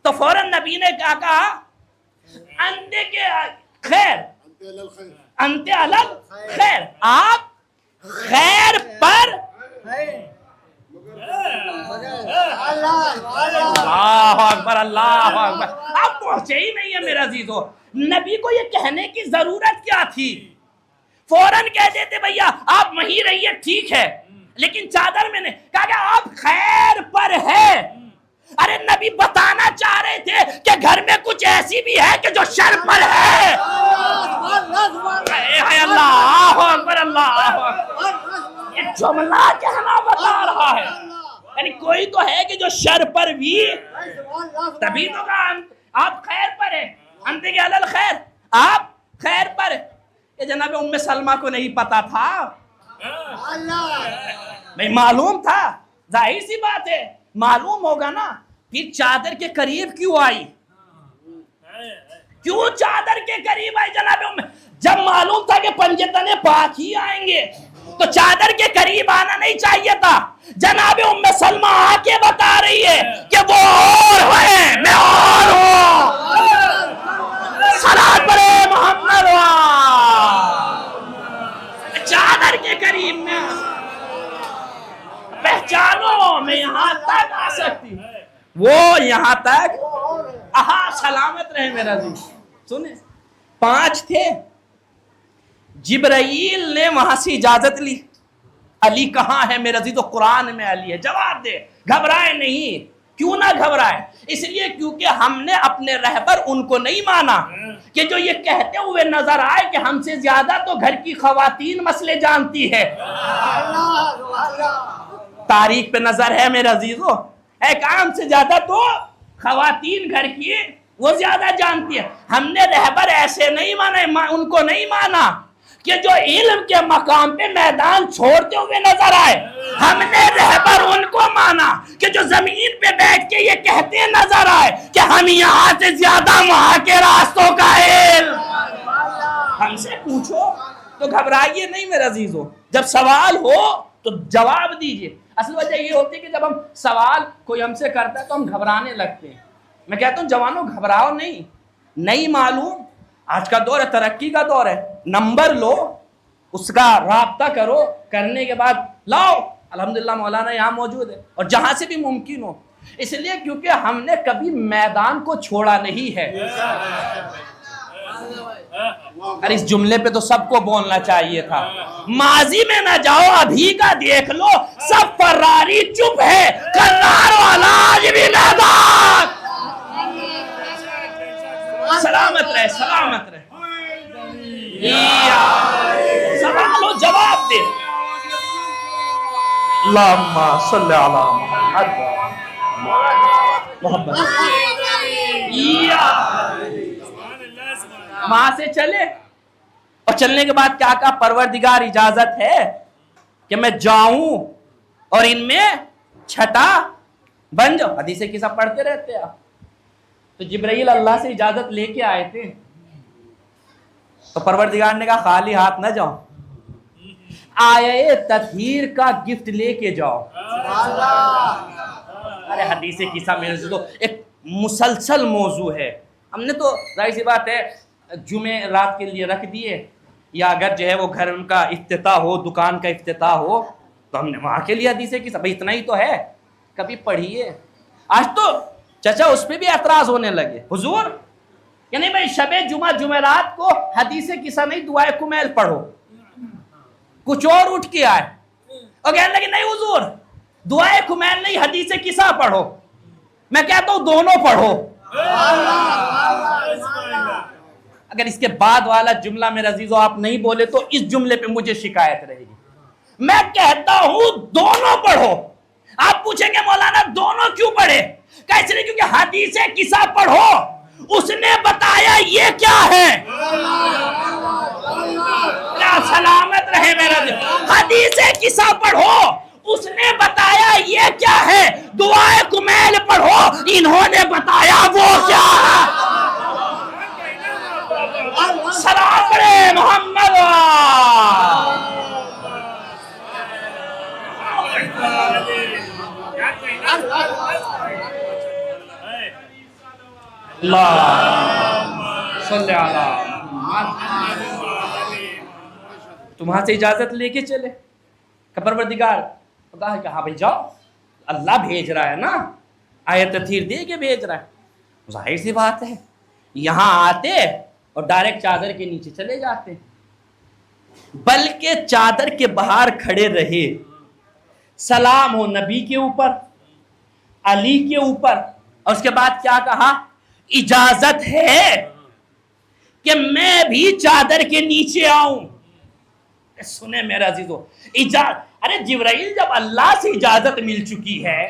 Speaker 2: تو فوراً نبی نے کیا کہا انتے کے خیر، انتے الگ خیر، آپ خیر پر، اللہ اکبر، اللہ اکبر، آپ پہنچے ہی نہیں ہے میرے عزیزو، نبی کو یہ کہنے کی ضرورت کیا تھی؟ فوراً کہہ دیتے بھیا آپ وہیں رہیے ٹھیک ہے، لیکن چادر میں نے کہا کہ آپ خیر پر ہے، ارے نبی بتانا چاہ رہے تھے کہ گھر میں کچھ ایسی بھی ہے کہ جو شر پر ہے، اللہ اکبر، اللہ اکبر، یہ جملہ کہنا بتا رہا ہے، یعنی کوئی تو ہے کہ جو شر پر بھی، تبھی تو کہا آپ خیر پر ہے، انتے کے علل خیر، آپ خیر پر ہے۔ یہ جناب ام سلمہ کو نہیں پتا تھا، میں معلوم تھا، ظاہر سی بات ہے معلوم ہوگا نا، پھر چادر کے قریب کیوں آئی؟ کیوں چادر کے قریب آئی جناب ام؟ جب معلوم تھا کہ پنجتن پاک ہی آئیں گے تو چادر کے قریب آنا نہیں چاہیے تھا۔ جناب ام سلمہ آ کے بتا رہی ہے کہ وہ اور ہے میں اور ہوں، صلوات پڑھے محمد، چادر کے قریب میں پہچانو، میں یہاں تک آ سکتی ہوں، وہ یہاں تک، سلامت رہے میرا عزیز۔ سنیں 5 تھے، جبرائیل نے وہاں سے اجازت لی، علی کہاں ہے میرا عزیز؟ تو قرآن میں علی ہے، جواب دے، گھبرائے نہیں، کیوں نہ گھبرائے؟ اس لیے کیونکہ ہم نے اپنے رہبر ان کو نہیں مانا کہ جو یہ کہتے ہوئے نظر آئے کہ ہم سے زیادہ تو گھر کی خواتین مسئلے جانتی ہے، تاریخ پہ نظر ہے میرے عزیزو، ایک عام سے زیادہ تو خواتین گھر کی وہ زیادہ جانتی ہے۔ ہم نے رہبر ایسے نہیں مانا، ان کو نہیں مانا کہ جو علم کے مقام پہ میدان چھوڑتے ہوئے نظر آئے، ہم نے رہبر ان کو مانا کہ جو زمین پہ بیٹھ کے یہ کہتے نظر آئے کہ ہم یہاں سے زیادہ وہاں کے راستوں کا علم۔ ہم سے پوچھو تو گھبرائیے نہیں میرے عزیزو، جب سوال ہو تو جواب دیجئے۔ اصل وجہ یہ ہوتی ہے کہ جب ہم سوال کوئی ہم سے کرتا ہے تو ہم گھبرانے لگتے ہیں۔ میں کہتا ہوں جوانوں گھبراؤ نہیں معلوم، آج کا دور ہے، ترقی کا دور ہے، نمبر لو، اس کا رابطہ کرو، کرنے کے بعد لاؤ، الحمدللہ مولانا یہاں موجود ہے، اور جہاں سے بھی ممکن ہو، اس لیے کیونکہ ہم نے کبھی میدان کو چھوڑا نہیں ہے۔ اور اس جملے پہ تو سب کو بولنا چاہیے تھا، ماضی میں نہ جاؤ ابھی کا دیکھ لو، سب فراری چپ ہے، کرار والا آج بھی میدان۔ سلامت رہے، سلامت رہے، سوال ہو جواب دے. اللہم صلی علی محمد. وہاں سے چلے اور چلنے کے بعد کیا کہا؟ پروردگار اجازت ہے کہ میں جاؤں اور ان میں چھٹا بن جاؤ. حدیث قصہ پڑھتے رہتے آپ. تو جبرائیل اللہ سے اجازت لے کے آئے تھے تو پروردگار نے کہا خالی ہاتھ نہ جاؤ, آیہ تطہیر کا گفٹ لے کے جاؤ. ارے حدیث قصہ میرے سے تو ایک مسلسل موضوع ہے. ہم نے تو ظاہر سی بات ہے جمعے رات کے لیے رکھ دیے, یا اگر جو ہے وہ گھر ان کا افتتاح ہو, دکان کا افتتاح ہو, تو ہم نے وہاں کے لیے حدیث قصہ, بھائی اتنا ہی تو ہے, کبھی پڑھیے. آج تو چچا اس پہ بھی اعتراض ہونے لگے, حضور یعنی بھائی شب جمعہ جمعرات کو حدیث قصہ نہیں دعائے کمیل پڑھو, کچھ اور اٹھ کے آئے اور کہنے لگے نہیں حضور دعائے کمیل نہیں حدیث قصہ پڑھو. میں کہتا ہوں دونوں پڑھو. اگر اس کے بعد والا جملہ میرے عزیزو آپ نہیں بولے تو اس جملے پہ مجھے شکایت رہے گی. میں کہتا ہوں دونوں پڑھو. آپ پوچھیں گے مولانا دونوں کیوں پڑھے؟ کیسے نہیں, کیونکہ حدیث قصہ پڑھو, اس نے بتایا یہ کیا ہے. سلامت رہے میرا دل. حدیث قصہ پڑھو, اس نے بتایا یہ کیا ہے. دعائے کمیل پڑھو, انہوں نے بتایا وہ کیا ہے. سلام پڑھے محمد. تم وہاں سے اجازت لے کے چلے پروردگار کہا کہ ہاں بھائی جاؤ, اللہ بھیج رہا ہے نا, آیت تطہیر دے کے بھیج رہا ہے. ظاہر سی بات ہے یہاں آتے اور ڈائریکٹ چادر کے نیچے چلے جاتے, بلکہ چادر کے باہر کھڑے رہے. سلام ہو نبی کے اوپر, علی کے اوپر, اور اس کے بعد کیا کہا؟ اجازت ہے کہ میں بھی چادر کے نیچے آؤں. سنیں میرا عزیزو, ارے جبرائیل جب اللہ سے اجازت مل چکی ہے,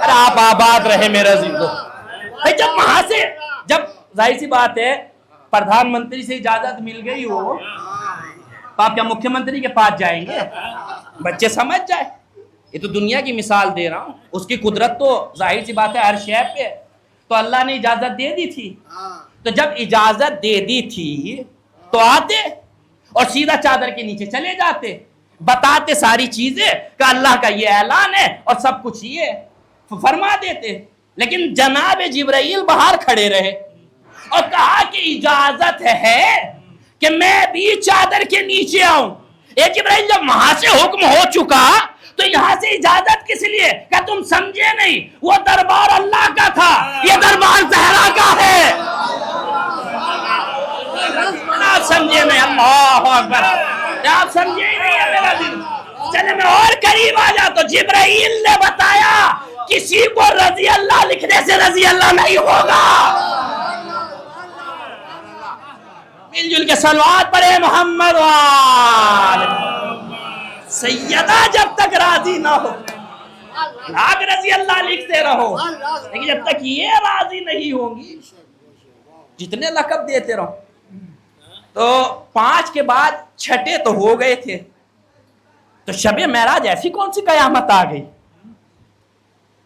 Speaker 2: ارے آپ آباد رہے میرا عزیزو. جب وہاں سے, جب ظاہر سی بات ہے پردھان منتری سے اجازت مل گئی ہو تو آپ کیا مکھیہ منتری کے پاس جائیں گے؟ بچے سمجھ جائے, یہ تو دنیا کی مثال دے رہا ہوں, اس کی قدرت تو ظاہر سی بات ہے ہر شے پہ. تو اللہ نے اجازت دے دی تھی, تو جب اجازت دے دی تھی تو آتے اور سیدھا چادر کے نیچے چلے جاتے, بتاتے ساری چیزیں کہ اللہ کا یہ اعلان ہے اور سب کچھ یہ فرما دیتے. لیکن جناب جبرائیل باہر کھڑے رہے اور کہا کہ اجازت ہے کہ میں بھی چادر کے نیچے آؤں. یہ جبرائیل جب وہاں سے حکم ہو چکا تو یہاں سے اجازت کس لیے؟ کہ تم سمجھے نہیں, وہ دربار اللہ کا تھا, یہ دربار زہرا کا ہے. آپ سمجھے نہیں, اللہ اکبر, آپ سمجھے ہی نہیں ہے میرا دل. چلے میں اور قریب آ جاتا. جبرائیل نے بتایا کسی کو رضی اللہ لکھنے سے رضی اللہ نہیں ہوگا. مل جل کے صلوات پڑھے محمد وآل. سیدہ جب تک راضی نہ ہو آپ رضی اللہ لکھتے رہو, لیکن جب تک یہ راضی نہیں ہوں گی جتنے لقب دیتے رہو. تو 5 کے بعد چھٹے تو ہو گئے تھے, تو شب معراج ایسی کون سی قیامت آ گئی؟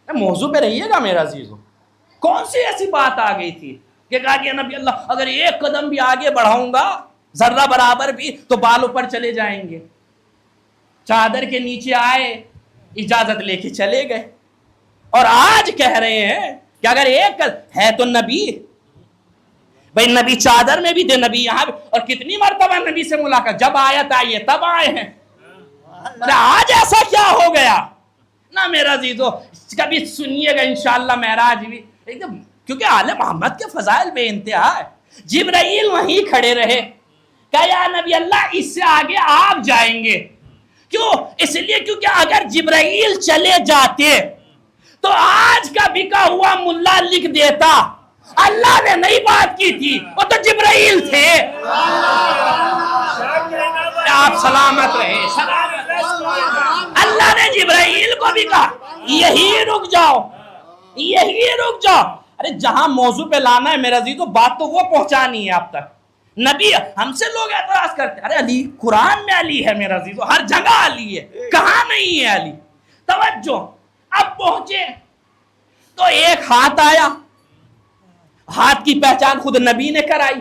Speaker 2: موضوع پہ رہیے گا میرا عزیزو. کون سی ایسی بات آ گئی تھی کہ کہا کہ نبی اللہ اگر ایک قدم بھی آگے بڑھاؤں گا ذرہ برابر بھی تو بال اوپر چلے جائیں گے. چادر کے نیچے آئے, اجازت لے کے چلے گئے, اور آج کہہ رہے ہیں کہ اگر ایک ہے تو نبی, بھائی نبی چادر میں بھی دے, نبی یہاں بھی, اور کتنی مرتبہ نبی سے ملاقات, جب آیت آئی ہے تب آئے ہیں. آج ایسا کیا ہو گیا نا میرا عزیزو؟ کبھی سنیے گا انشاءاللہ معراج بھی, کیونکہ آل محمد کے فضائل بے انتہا ہے. جبرائیل وہیں کھڑے رہے, کہا یا نبی اللہ اس سے آگے آپ جائیں گے. کیوں؟ اس لیے کیونکہ اگر جبرائیل چلے جاتے تو آج کا بکا ہوا ملا لکھ دیتا اللہ نے نہیں بات کی تھی، وہ تو جبرائیل تھے۔ آپ سلامت رہے، اللہ نے جبرائیل کو بھی کہا یہی رک جاؤ، یہی رک جاؤ۔ ارے جہاں موضوع پہ لانا ہے میرا عزیزو، بات تو وہ پہنچانی ہے آپ تک۔ نبی، ہم سے لوگ اعتراض کرتے ہیں ارے علی، قرآن میں علی ہے میرا عزیزو، ہر جگہ علی ہے، کہاں نہیں ہے علی؟ توجہ، اب پہنچے تو ایک ہاتھ آیا، ہاتھ کی پہچان خود نبی نے کرائی،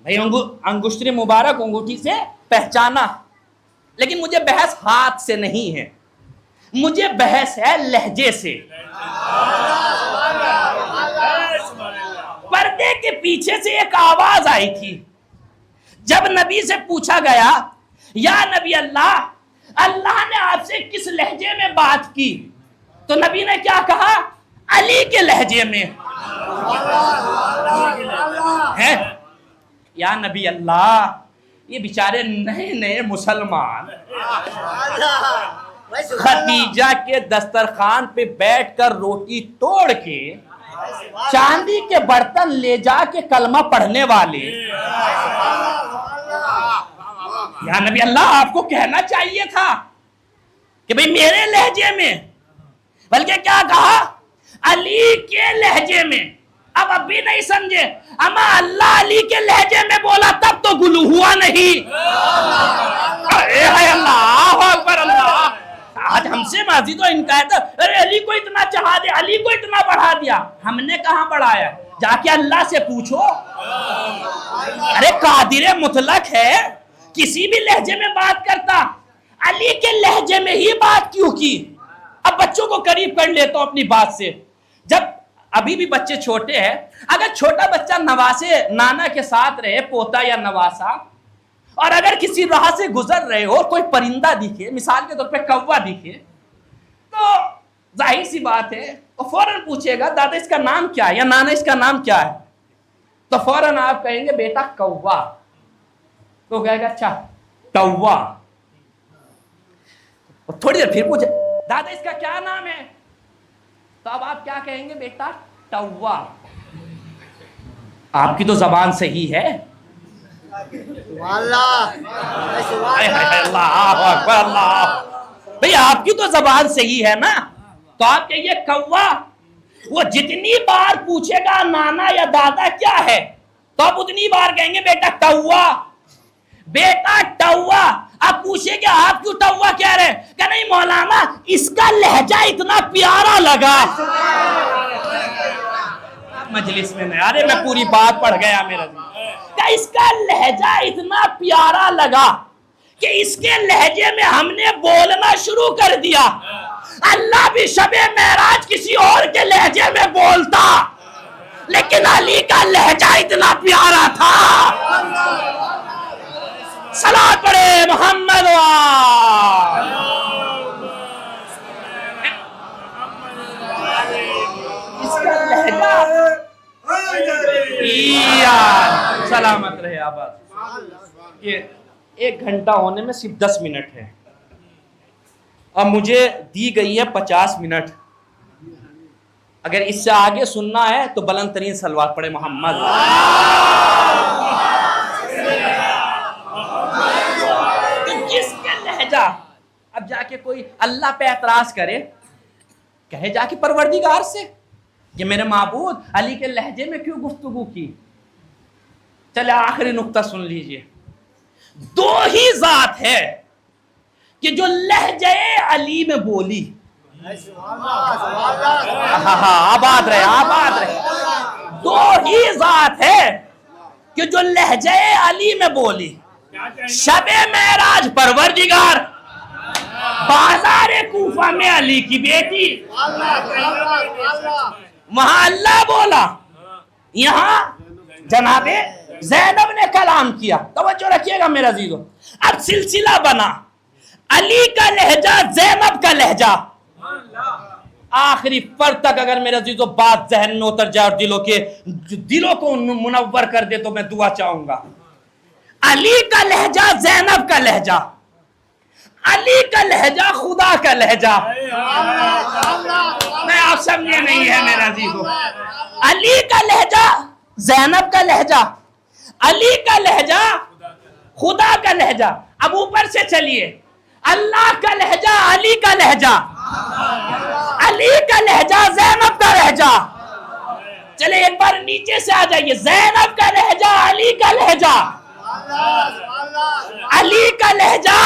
Speaker 2: بھائی انگشتری مبارک انگوٹھی سے پہچانا، لیکن مجھے بحث ہاتھ سے نہیں ہے، مجھے بحث ہے لہجے سے۔ پردے کے پیچھے سے ایک آواز آئی تھی، جب نبی سے پوچھا گیا یا نبی اللہ، اللہ نے آپ سے کس لہجے میں بات کی؟ تو نبی نے کیا کہا؟ علی کے لہجے میں ہے۔ یا نبی اللہ، یہ بیچارے نئے نئے مسلمان خدیجہ کے دسترخوان پہ بیٹھ کر روٹی توڑ کے چاندی کے برتن لے جا کے کلمہ پڑھنے والے، یا نبی اللہ آپ کو کہنا چاہیے تھا کہ بھئی میرے لہجے میں، بلکہ کیا کہا؟ علی کے لہجے میں۔ اب بھی نہیں سمجھے، اما اللہ علی کے لہجے میں بولا تب تو گلو ہوا نہیں۔ اللہ اکبر، اللہ آج ہم سے ماضی تو ان کا ہے، ارے علی کو اتنا چڑھا دیا، علی کو اتنا بڑھا دیا۔ ہم نے کہاں بڑھایا؟ جا کے اللہ سے پوچھو۔ ارے قادر مطلق ہے، کسی بھی لہجے میں بات کرتا، علی کے لہجے میں ہی بات کیوں کی؟ اب بچوں کو قریب کر لیتا ہوں اپنی بات سے۔ جب ابھی بھی بچے چھوٹے ہیں، اگر چھوٹا بچہ نواسے نانا کے ساتھ رہے، پوتا یا نواسا، اور اگر کسی راہ سے گزر رہے ہو، کوئی پرندہ دکھے، مثال کے طور پہ کوا دکھے، تو ظاہر سی بات ہے وہ فوراً پوچھے گا دادا اس کا نام کیا ہے، یا نانا اس کا نام کیا ہے؟ تو فوراً آپ کہیں گے بیٹا کوا، تو کہے گا اچھا کوا۔ تھوڑی دیر پھر پوچھے دادا اس کا کیا نام ہے؟ تو اب آپ کیا کہیں گے؟ بیٹا کوا۔ آپ کی تو زبان صحیح ہے، بھئی آپ کی تو زبان صحیح ہے نا، تو آپ کہیے کوا۔ وہ جتنی بار پوچھے گا نانا یا دادا کیا ہے، تو آپ اتنی بار کہیں گے بیٹا کوا، بیٹا ٹوا۔ اب پوچھے کہ آپ کیوں ٹوا کہہ رہے ہیں؟ کہ نہیں مولانا اس کا لہجہ اتنا پیارا لگا۔ مجلس میں نہیں، ارے میں پوری بات پڑھ گیا میرا، کہ اس کا لہجہ اتنا پیارا لگا کہ اس کے لہجے میں ہم نے بولنا شروع کر دیا۔ اللہ بھی شب معراج کسی اور کے لہجے میں بولتا، لیکن علی کا لہجہ اتنا پیارا تھا۔ صلاۃ پڑھے محمد اس کا لہجہ سلامت رہے آباد۔ یہ 1 گھنٹہ ہونے میں صرف 10 منٹ ہے، اب مجھے دی گئی ہے 50 منٹ۔ اگر اس سے آگے سننا ہے تو بلند ترین صلوات پڑھے محمد۔ جس کے لہجہ، اب جا کے کوئی اللہ پہ اعتراض کرے، کہے جا کے پروردگار سے کہ میرے معبود علی کے لہجے میں کیوں گفتگو کی؟ چلے آخری نقطہ سن لیجئے، 2 ہی ذات ہے کہ جو لہجے علی میں بولی، آباد رہے آباد رہے، 2 ہی ذات ہے کہ جو لہجے علی میں بولی، شب معراج پروردگار، بازار کوفہ میں علی کی بیٹی، وہاں اللہ بولا، یہاں جناب زینب نے کلام کیا۔ توجہ رکھیے گا میرا عزیزو، اب سلسلہ بنا علی کا لہجہ، زینب کا لہجہ، آخری پر تک اگر میرا عزیزو بات ذہن میں اتر جائے اور دلوں کو منور کر دے تو میں دعا چاہوں گا۔ علی کا لہجہ، زینب کا لہجہ، علی کا لہجہ، خدا کا لہجہ۔ میں آپ سمجھے نہیں ہے میرا عزیزو، علی کا لہجہ زینب کا لہجہ، علی کا لہجہ خدا کا لہجہ. اب اوپر سے چلیے، اللہ کا لہجہ علی کا لہجہ، علی کا لہجہ زینب کا لہجہ. چلے ایک بار نیچے سے آ جائیے، زینب کا لہجہ علی کا لہجہ، علی کا لہجہ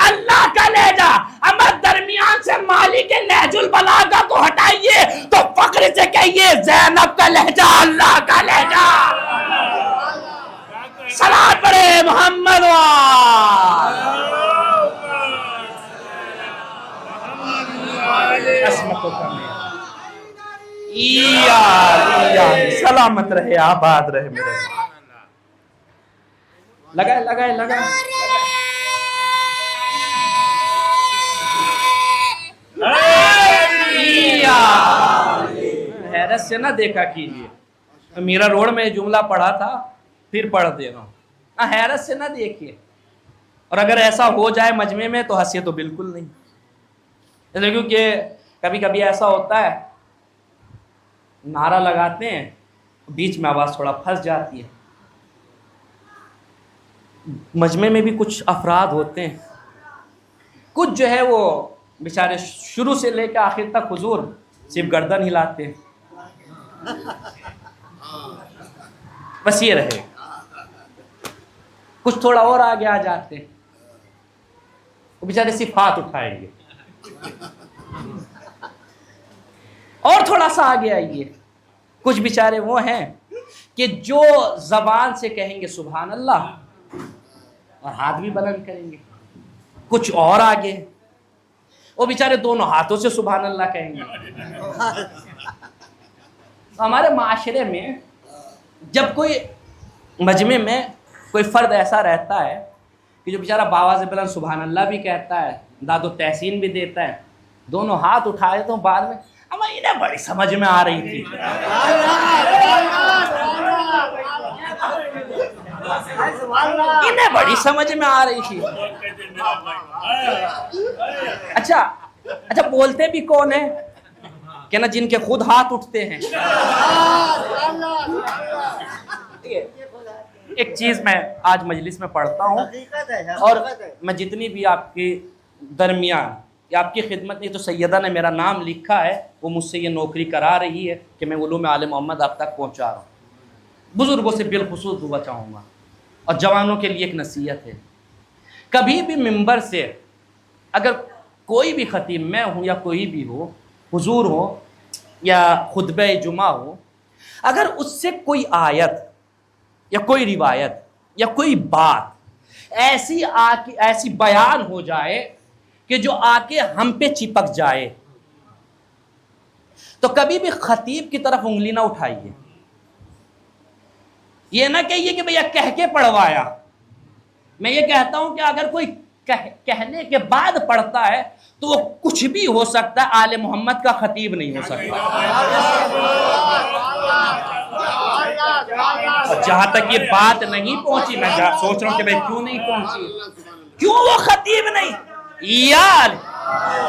Speaker 2: اللہ کا لہجہ. اما درمیان سے مالک کے لہج البلاغہ کو ہٹائیے تو فخر سے کہیے زینب کا لہجہ اللہ کا لہجہ. صلاۃ پڑھے محمد سلامت رہے، آباد رہے میرے. لگائے لگائے لگائے. حیرت سے نہ دیکھا کیجیے، میرا روڈ میں جملہ پڑھا تھا پھر پڑھ دے رہا ہوں. حیرت سے نہ دیکھیے. اور اگر ایسا ہو جائے مجمع میں تو ہنسیے تو بالکل نہیں، کیونکہ کبھی کبھی ایسا ہوتا ہے نعرہ لگاتے ہیں بیچ میں آواز تھوڑا پھنس جاتی ہے. مجمع میں بھی کچھ افراد ہوتے ہیں، کچھ جو ہے وہ بیچارے شروع سے لے کے آخر تک حضور صرف گردن ہلاتے ہیں. بس یہ رہے. کچھ تھوڑا اور آگے آ جاتے ہیں، وہ بیچارے صرف ہاتھ اٹھائیں گے. اور تھوڑا سا آگے آئیے، کچھ بیچارے وہ ہیں کہ جو زبان سے کہیں گے سبحان اللہ اور ہاتھ بھی بلند کریں گے. کچھ اور آگے وہ بیچارے دونوں ہاتھوں سے سبحان اللہ کہیں گے. ہمارے معاشرے میں جب کوئی مجمع میں کوئی فرد ایسا رہتا ہے کہ جو بیچارہ باواز بلند سبحان اللہ بھی کہتا ہے، داد و تحسین بھی دیتا ہے، دونوں ہاتھ اٹھائے تو بعد میں ہمیں انہیں بڑی سمجھ میں آ رہی تھی. انہیں بڑی سمجھ میں آ رہی تھی. اچھا بولتے بھی کون ہیں کہ نا جن کے خود ہاتھ اٹھتے ہیں. ایک چیز میں آج مجلس میں پڑھتا ہوں اور میں جتنی بھی آپ کے درمیان یا آپ کی خدمت نہیں تو سیدہ نے میرا نام لکھا ہے، وہ مجھ سے یہ نوکری کرا رہی ہے کہ میں علوم آل محمد آپ تک پہنچا رہا ہوں. بزرگوں سے بالخصوص دعا چاہوں گا اور جوانوں کے لیے ایک نصیحت ہے، کبھی بھی ممبر سے اگر کوئی بھی خطیب، میں ہوں یا کوئی بھی ہو، حضور ہو یا خطبہ جمعہ ہو، اگر اس سے کوئی آیت یا کوئی روایت یا کوئی بات ایسی بیان ہو جائے کہ جو آ کے ہم پہ چپک جائے تو کبھی بھی خطیب کی طرف انگلی نہ اٹھائیے. یہ نہ کہیے کہ بھیا کہہ کے پڑھوایا. میں یہ کہتا ہوں کہ اگر کوئی کہنے کے بعد پڑھتا ہے تو وہ کچھ بھی ہو سکتا ہے، آل محمد کا خطیب نہیں ہو سکتا. اور جہاں تک یہ بات نہیں پہنچی، میں سوچ رہا ہوں کہ بھائی کیوں نہیں پہنچی، کیوں وہ خطیب نہیں یار،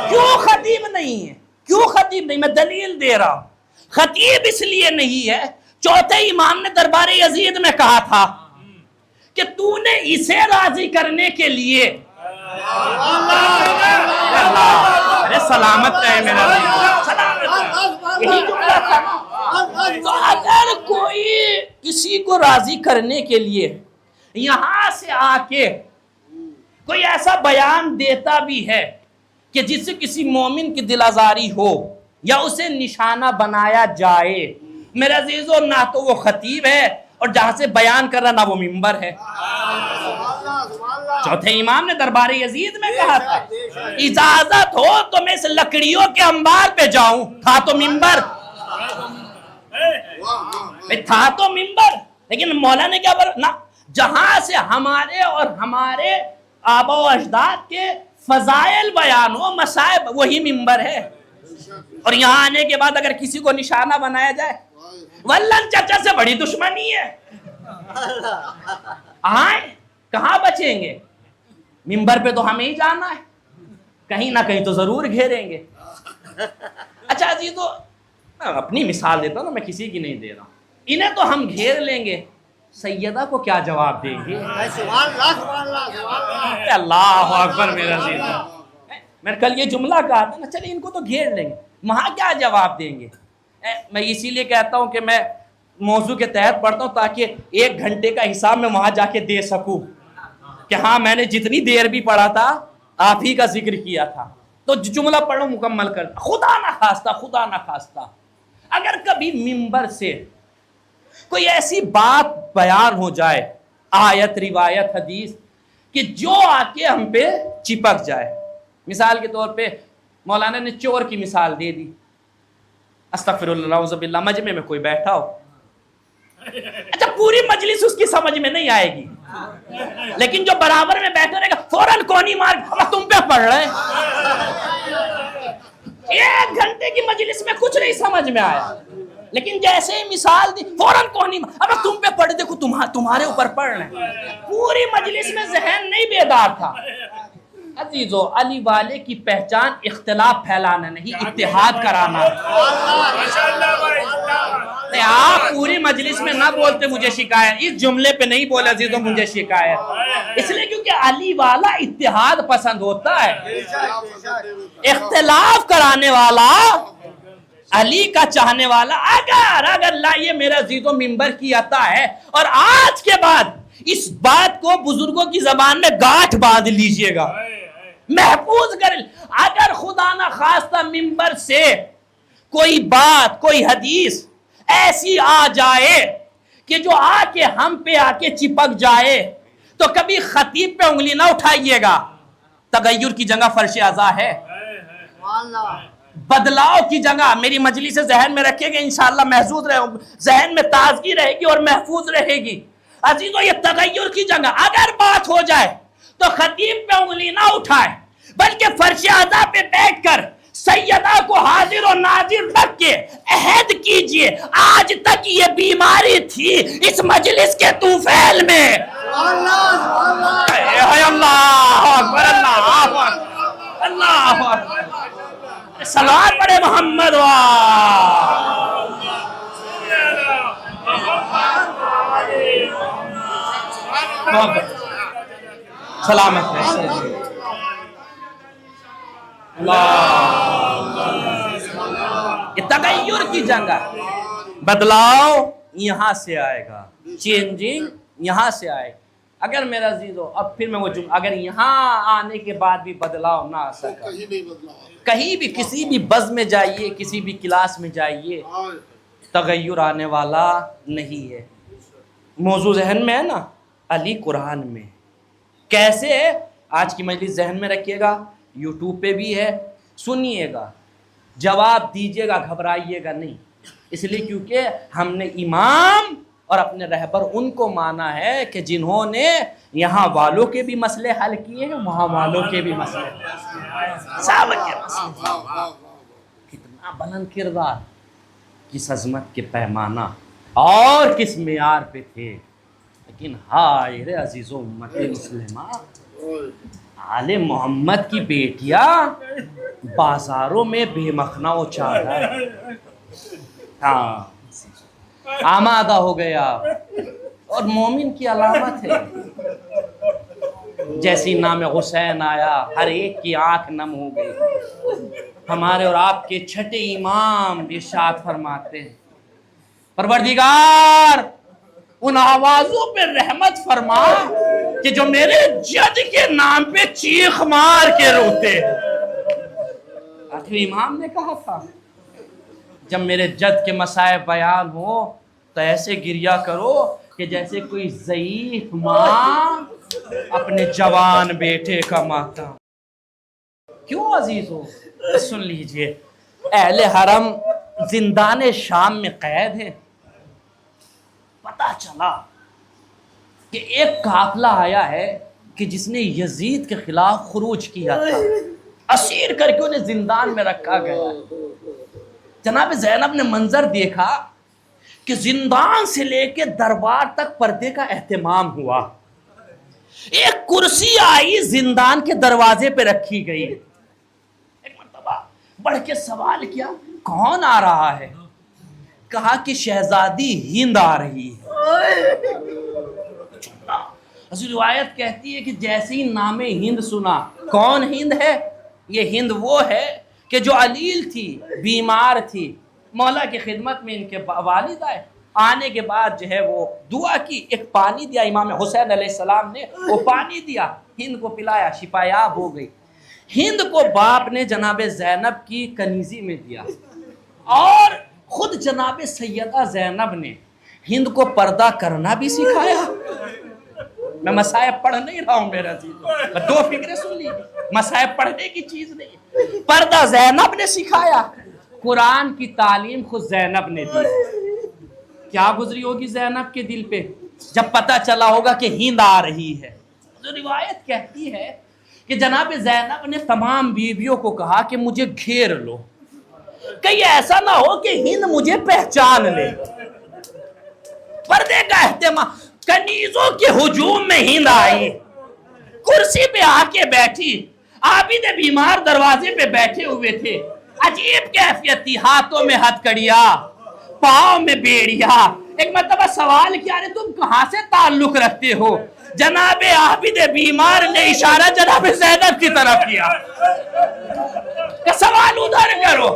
Speaker 2: کیوں خطیب نہیں ہے، کیوں خطیب نہیں؟ میں دلیل دے رہا ہوں. خطیب اس لیے نہیں ہے، چوتھے امام نے دربار یزید میں کہا تھا کہ تو نے اسے راضی کرنے کے لیے ارے سلامت رہے میرا یہی جملہ تھا. تو اگر کوئی کسی کو راضی کرنے کے لیے یہاں سے آ کے کوئی ایسا بیان دیتا بھی ہے کہ جس سے کسی مومن کی دل آزاری ہو یا اسے نشانہ بنایا جائے، میرا عزیزو نہ تو وہ خطیب ہے اور جہاں سے بیان کر رہا نہ وہ ممبر ہے. چوتھے امام نے دربار یزید میں کہا تھا اجازت ہو تو میں اس لکڑیوں کے انبار پہ جاؤں، تھا تو ممبر، تھا تو ممبر، لیکن مولا نے کیا بولا؟ نہ، جہاں سے ہمارے اور ہمارے آبا و اجداد کے فضائل بیان ہو، مصائب، وہی ممبر ہے. اور یہاں آنے کے بعد اگر کسی کو نشانہ بنایا جائے، واللہ چچا سے بڑی دشمنی ہے. آئیں کہاں بچیں گے؟ ممبر پہ تو ہمیں ہی جانا ہے، کہیں نہ کہیں تو ضرور گھیریں گے. اچھا عزیزو، اپنی مثال دیتا ہوں نا، میں کسی کی نہیں دے رہا ہوں. انہیں تو ہم گھیر لیں گے، سیدہ کو کیا جواب دیں گے؟ اللہ اکبر میرا عزیز. میں کل یہ جملہ کہا تھا نا، چلے ان کو تو گھیر لیں گے، وہاں کیا جواب دیں گے؟ میں اسی لیے کہتا ہوں کہ میں موضوع کے تحت پڑھتا ہوں تاکہ 1 گھنٹے کا حساب میں وہاں جا کے دے سکوں کہ ہاں میں نے جتنی دیر بھی پڑھا تھا آپ ہی کا ذکر کیا تھا. تو جملہ پڑھو مکمل کر. خدا نہ خواستہ اگر کبھی منبر سے کوئی ایسی بات بیان ہو جائے، آیت، روایت، حدیث، کہ جو آ کے ہم پہ چپک جائے. مثال کے طور پہ مولانا نے چور کی مثال دے دی. استغفر اللہ، نعوذ باللہ، مجمع میں کوئی بیٹھا ہو، اچھا پوری مجلس اس کی سمجھ میں نہیں آئے گی، لیکن جو برابر میں بیٹھا رہے گا فوراً کونی مار، ہم تم پہ پڑھ رہے ہیں. 1 گھنٹے کی مجلس میں کچھ نہیں سمجھ میں آیا، لیکن جیسے ہی مثال دی فوراً کونی مار، اب تم پہ پڑھ، دیکھو تمہارے اوپر پڑھ رہے ہیں. پوری مجلس میں ذہن نہیں بیدار تھا. عزیزو، علی والے کی پہچان اختلاف پھیلانا نہیں، اتحاد کرانا ہے. آپ پوری مجلس میں نہ بولتے مجھے شکایت، اس جملے پہ نہیں بولے عزیزو مجھے شکایت، اس لیے کیونکہ علی والا اتحاد پسند ہوتا ہے. اختلاف کرانے والا، علی کا چاہنے والا، اگر لائیے میرا عزیزو منبر کی عطا ہے، اور آج کے بعد اس بات کو بزرگوں کی زبان میں گاٹھ باندھ لیجئے گا، محفوظ کر. اگر خدا نہ خواستہ منبر سے کوئی بات، کوئی حدیث ایسی آ جائے کہ جو آ کے ہم پہ آ کے چپک جائے، تو کبھی خطیب پہ انگلی نہ اٹھائیے گا. تغیر کی جگہ فرش عزا ہے، بدلاؤ کی جگہ میری مجلس سے ذہن میں رکھے گا، انشاءاللہ محفوظ رہے، ذہن میں تازگی رہے گی اور محفوظ رہے گی. عزیزو، یہ تغیر کی جگہ اگر بات ہو جائے تو خطیب پہ انگلی نہ اٹھائے، بلکہ فرش عزا پہ بیٹھ کر سیدہ کو حاضر و ناظر رکھ کے عہد کیجئے، آج تک یہ بیماری تھی اس مجلس کے طوفیل میں. اللہ اکبر، اللہ اکبر، اللہ اکبر. صلوات پڑھے محمد سلامت ہے. یہ تغیر کی جنگ، بدلاؤ یہاں سے آئے گا، چینجنگ یہاں سے آئے گا. اگر میرا عزیزو، اب پھر میں وہ اگر یہاں آنے کے بعد بھی بدلاؤ نہ آ سکا، کہیں بھی کسی بھی بز میں جائیے، کسی بھی کلاس میں جائیے، تغیر آنے والا نہیں ہے. موضوع ذہن میں ہے نا، علی قرآن میں کیسے ہے، آج کی مجلس ذہن میں رکھیے گا، یوٹیوب پہ بھی ہے، سنیے گا، جواب دیجیے گا، گھبرائیے گا نہیں. اس لیے کیونکہ ہم نے امام اور اپنے رہبر ان کو مانا ہے کہ جنہوں نے یہاں والوں کے بھی مسئلے حل کیے ہیں، وہاں والوں کے بھی مسئلے، سب کے مسئلے. کتنا بلند کردار، کس عظمت کے پیمانہ اور کس معیار پہ تھے. لیکن ہائے رے عزیزو امت مسلمہ، آل محمد کی بیٹیاں بازاروں میں بے مخنا و چادر، ہاں آمادہ ہو گیا، اور مومن کی علامت ہے. جیسی نام حسین آیا ہر ایک کی آنکھ نم ہو گئی. ہمارے اور آپ کے چھٹے امام ارشاد فرماتے ہیں، پروردگار ان آوازوں پہ رحمت فرما کہ جو میرے جد کے نام پہ چیخ مار کے روتے. آخر امام نے کہا تھا جب میرے جد کے مصائب بیان ہو تو ایسے گریا کرو کہ جیسے کوئی ضعیف ماں اپنے جوان بیٹے کا ماتم. کیوں عزیزو؟ سن لیجئے، اہل حرم زندان شام میں قید ہیں. پتہ چلا کہ ایک قافلہ آیا ہے کہ جس نے یزید کے خلاف خروج کیا تھا، اسیر کر کے انہیں زندان میں رکھا گیا. جناب زینب نے منظر دیکھا کہ زندان سے لے کے دربار تک پردے کا اہتمام ہوا. ایک کرسی آئی زندان کے دروازے پہ رکھی گئی. ایک مرتبہ بڑھ کے سوال کیا، کون آ رہا ہے؟ کہا کہ شہزادی ہند آ رہی ہے. روایت کہتی ہے کہ جیسے ہی نام ہند سنا، کون ہند ہے؟ یہ ہند وہ ہے کہ جو علیل تھی، بیمار تھی، مولا کی خدمت میں ان کے والد آئے. آنے کے بعد جو ہے وہ دعا کی، ایک پانی دیا امام حسین علیہ السلام نے، وہ پانی دیا، ہند کو پلایا، شفا یاب ہو گئی. ہند کو باپ نے جناب زینب کی کنیزی میں دیا، اور خود جناب سیدہ زینب نے ہند کو پردہ کرنا بھی سکھایا. میں مصائب پڑھ نہیں رہا ہوں میرا عزیز، دو فکریں سن لی، مصائب پڑھنے کی چیز نہیں، پردہ زینب نے سکھایا. قرآن کی تعلیم خود زینب نے دی. کیا گزری ہوگی زینب کے دل پہ جب پتہ چلا ہوگا کہ ہند آ رہی ہے. جو روایت کہتی ہے کہ جناب زینب نے تمام بیویوں کو کہا کہ مجھے گھیر لو، کہیں ایسا نہ ہو کہ ہند مجھے پہچان لے. پردے کا اہتمام. کنیزوں کے ہجوم میں ہند آئی، کرسی پہ آ کے بیٹھی. عابد بیمار دروازے پہ بیٹھے ہوئے تھے. عجیب کیفیت تھی، ہاتھوں میں ہتھ کڑیا، پاؤں میں بیڑیا. ایک مرتبہ سوال کیا، رہے تم کہاں سے تعلق رکھتے ہو؟ جناب عابد بیمار نے اشارہ جناب زینب کی طرف کیا کہ سوال ادھر کرو.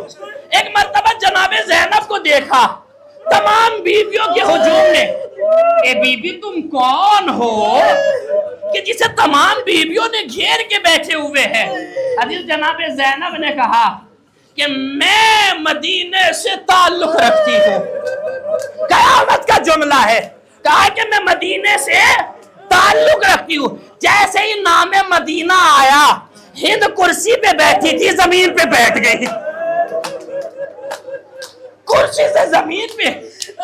Speaker 2: ایک مرتبہ جناب زینب کو دیکھا، تمام بیویوں کے ہجوم نے. اے بی بی تم کون ہو کہ جسے تمام بیویوں نے گھیر کے بیٹھے ہوئے ہیں؟ عزیز جناب زینب نے کہا کہ میں مدینے سے تعلق رکھتی ہوں. قیامت کا جملہ ہے. کہا کہ میں مدینے سے تعلق رکھتی ہوں. جیسے ہی نام مدینہ آیا، ہند کرسی پہ بیٹھی تھی، زمین پہ بیٹھ گئی. کرسی سے زمین پہ.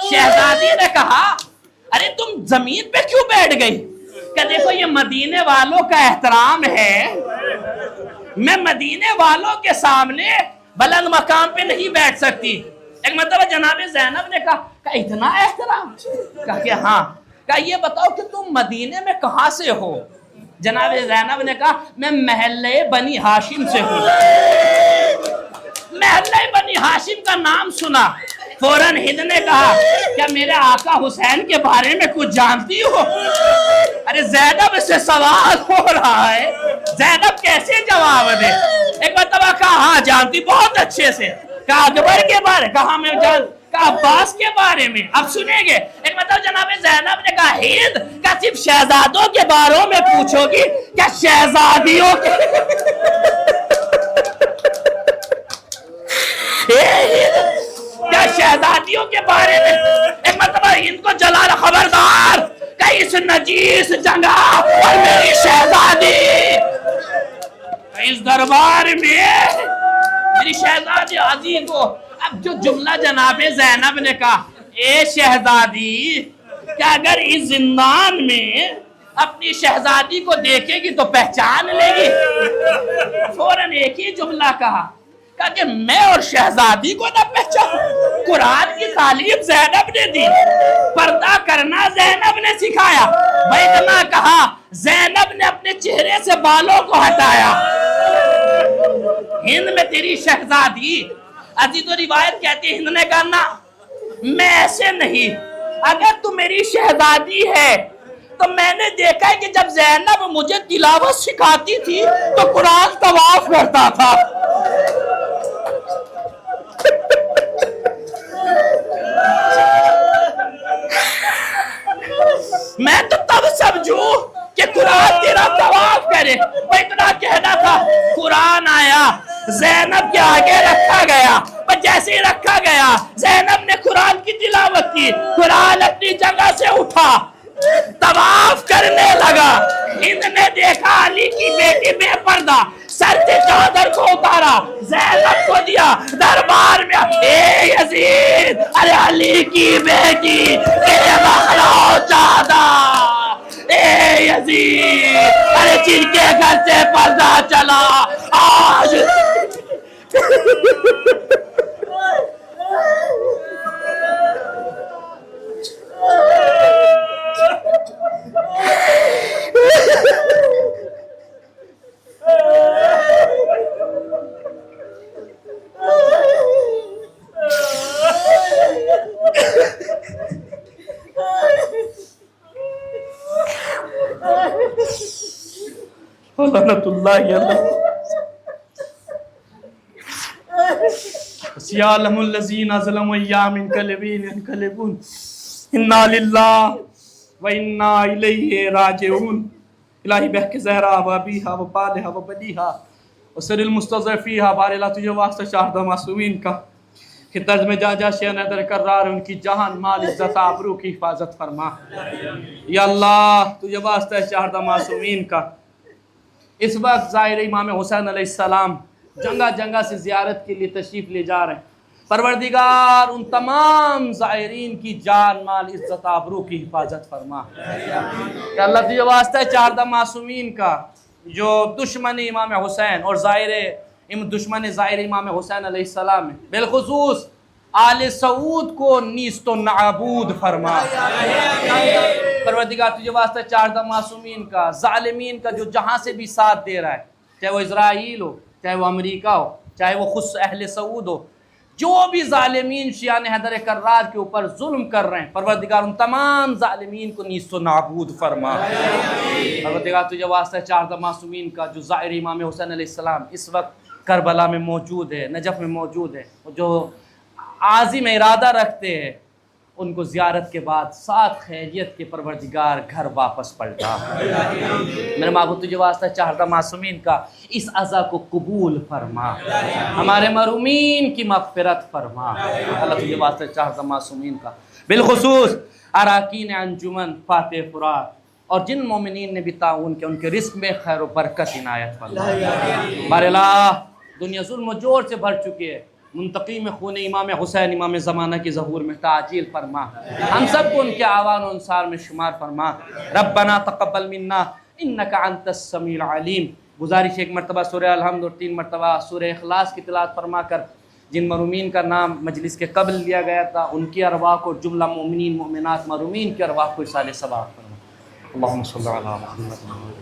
Speaker 2: شہزادی نے کہا ارے تم زمین پہ کیوں بیٹھ گئی؟ کہ دیکھو یہ مدینے والوں کا احترام ہے، میں مدینے والوں کے سامنے بلند مقام پہ نہیں بیٹھ سکتی. ایک مرتبہ جناب زینب نے کہا اتنا احترام؟ کہا کہ ہاں. کہا یہ بتاؤ کہ تم مدینے میں کہاں سے ہو؟ جناب زینب نے کہا میں محلے بنی ہاشم سے ہوں. محلے بنی ہاشم کا نام سنا، فوراً ہند نے کہا کیا میرے آقا حسین کے بارے میں کچھ جانتی ہو؟ ارے زینب سے سوال ہو رہا ہے، زینب کیسے جواب دے؟ ایک مرتبہ کہا ہاں جانتی، بہت اچھے سے. کہا اکبر کے بارے؟ کہا میں جان. کہا عباس کے بارے میں؟ اب سنیں گے. ایک مرتبہ جناب زینب نے کہا ہند کیا صرف شہزادوں کے باروں میں پوچھو گی کیا شہزادیوں کے؟ کیا شہزادیوں کے بارے میں؟ ایک مرتبہ ہند کو جلال خبردار کہ اس نجیس جگہ اور میری شہزادی اس دربار میں میری شہزادی عزیز کو. اب جو جملہ جناب زینب نے کہا اے شہزادی کہ اگر اس زندان میں اپنی شہزادی کو دیکھے گی تو پہچان لے گی. فوراً ایک ہی جملہ کہا کہ میں اور شہزادی کو نہ پہچان. قرآن کی تعلیم زینب نے دی، پردہ کرنا زینب نے سکھایا. بیدما کہا زینب نے اپنے چہرے سے بالوں کو ہٹایا. ہند میں تیری شہزادی. عزیز و روایت کہتی ہے ہند نے کہا نا میں ایسے نہیں، اگر تو میری شہزادی ہے تو میں نے دیکھا ہے کہ جب زینب مجھے تلاوت سکھاتی تھی تو قرآن طواف کرتا تھا. میں تو تب سمجھوں کہ قرآن تیرا طواف کرے. وہ اتنا کہنا تھا. قرآن آیا، زینب کے آگے رکھا گیا. جیسے ہی رکھا گیا زینب نے قرآن کی تلاوت کی. قرآن اپنی جگہ سے اٹھا، طواف کرنے لگا. ہند نے دیکھا علی کی بیٹی بے پردہ، سر سے چادر کو اتارا، زینب کو دیا. دربار میں اے یزید، ارے علی کی بیٹی تیرے بخلاؤ چادر. اے یزید، ارے جن کے گھر سے پردہ چلا آج لعنت اللہ علیہ سیعلم الذین ظلموا ایام ینقلبون انا للہ و انا الیہ راجعون الہی بحق زہرا و ابیہا و بالہا و بدیہا و سر المستضعفیہا بار اللہ تجھے واسطہ شاہدہ معصومین کا کہ طرز میں جا شیئن ادر قرار ان کی جہان مال عزت آبرو کی حفاظت فرما یا اللہ تجھے واسطہ شاہدہ معصومین کا اس وقت ظاہر امام حسین علیہ السلام جگہ جگہ سے زیارت کے لیے تشریف لے جا رہے ہیں پروردگار ان تمام زائرین کی جان مال عزت آبرو کی حفاظت فرما کہ اللہ تجھے واسطہ چاردہ معصومین کا جو دشمن امام حسین اور دشمن ظاہر امام حسین علیہ السلام ہے بالخصوص آل سعود کو نیست و نابود فرما پروردگار تجھے واسطہ چاردہ معصومین کا ظالمین کا جو جہاں سے بھی ساتھ دے رہا ہے چاہے وہ اسرائیل ہو چاہے وہ امریکہ ہو چاہے وہ خود اہل سعود ہو جو بھی ظالمین شیعان حیدر کرار کے اوپر ظلم کر رہے ہیں پروردگار ان تمام ظالمین کو نیست و نابود فرما پروردگار تجھے واسطہ چاردہ معصومین کا جو ظاہر امام حسین علیہ السلام اس وقت کربلا میں موجود ہے نجف میں موجود ہے جو عازم ارادہ رکھتے ہیں ان کو زیارت کے بعد ساتھ خیریت کے پروردگار گھر واپس پلٹا میرے معبود تجھے واسطہ چاہتا معصومین کا اس عزا کو قبول فرما ہمارے مرحومین کی مغفرت فرما اللہ تجھے واسطہ چاہتا معصومین کا بالخصوص اراکین انجمن فاتح فرات اور جن مومنین نے بھی تعاون کیا ان کے رزق میں خیر و برکت عنایت فرما بار الہ دنیا ظلم و جور سے بھر چکی ہے منتقیم خون امام حسین امام زمانہ کی ظہور میں تعجیل فرما ہم سب کو ان کے آوان و انصار میں شمار فرما ربنا تقبل منا انکا انت السمیع العلیم گزارش ایک مرتبہ سورہ الحمد اور 3 مرتبہ سورہ اخلاص کی تلاوت فرما کر جن مرحومین کا نام مجلس کے قبل لیا گیا تھا ان کی ارواح کو جملہ مومنین مومنات مرحومین کی ارواح کو اصال ثواب فرما اللہم صلی اللہ علیہ وسلم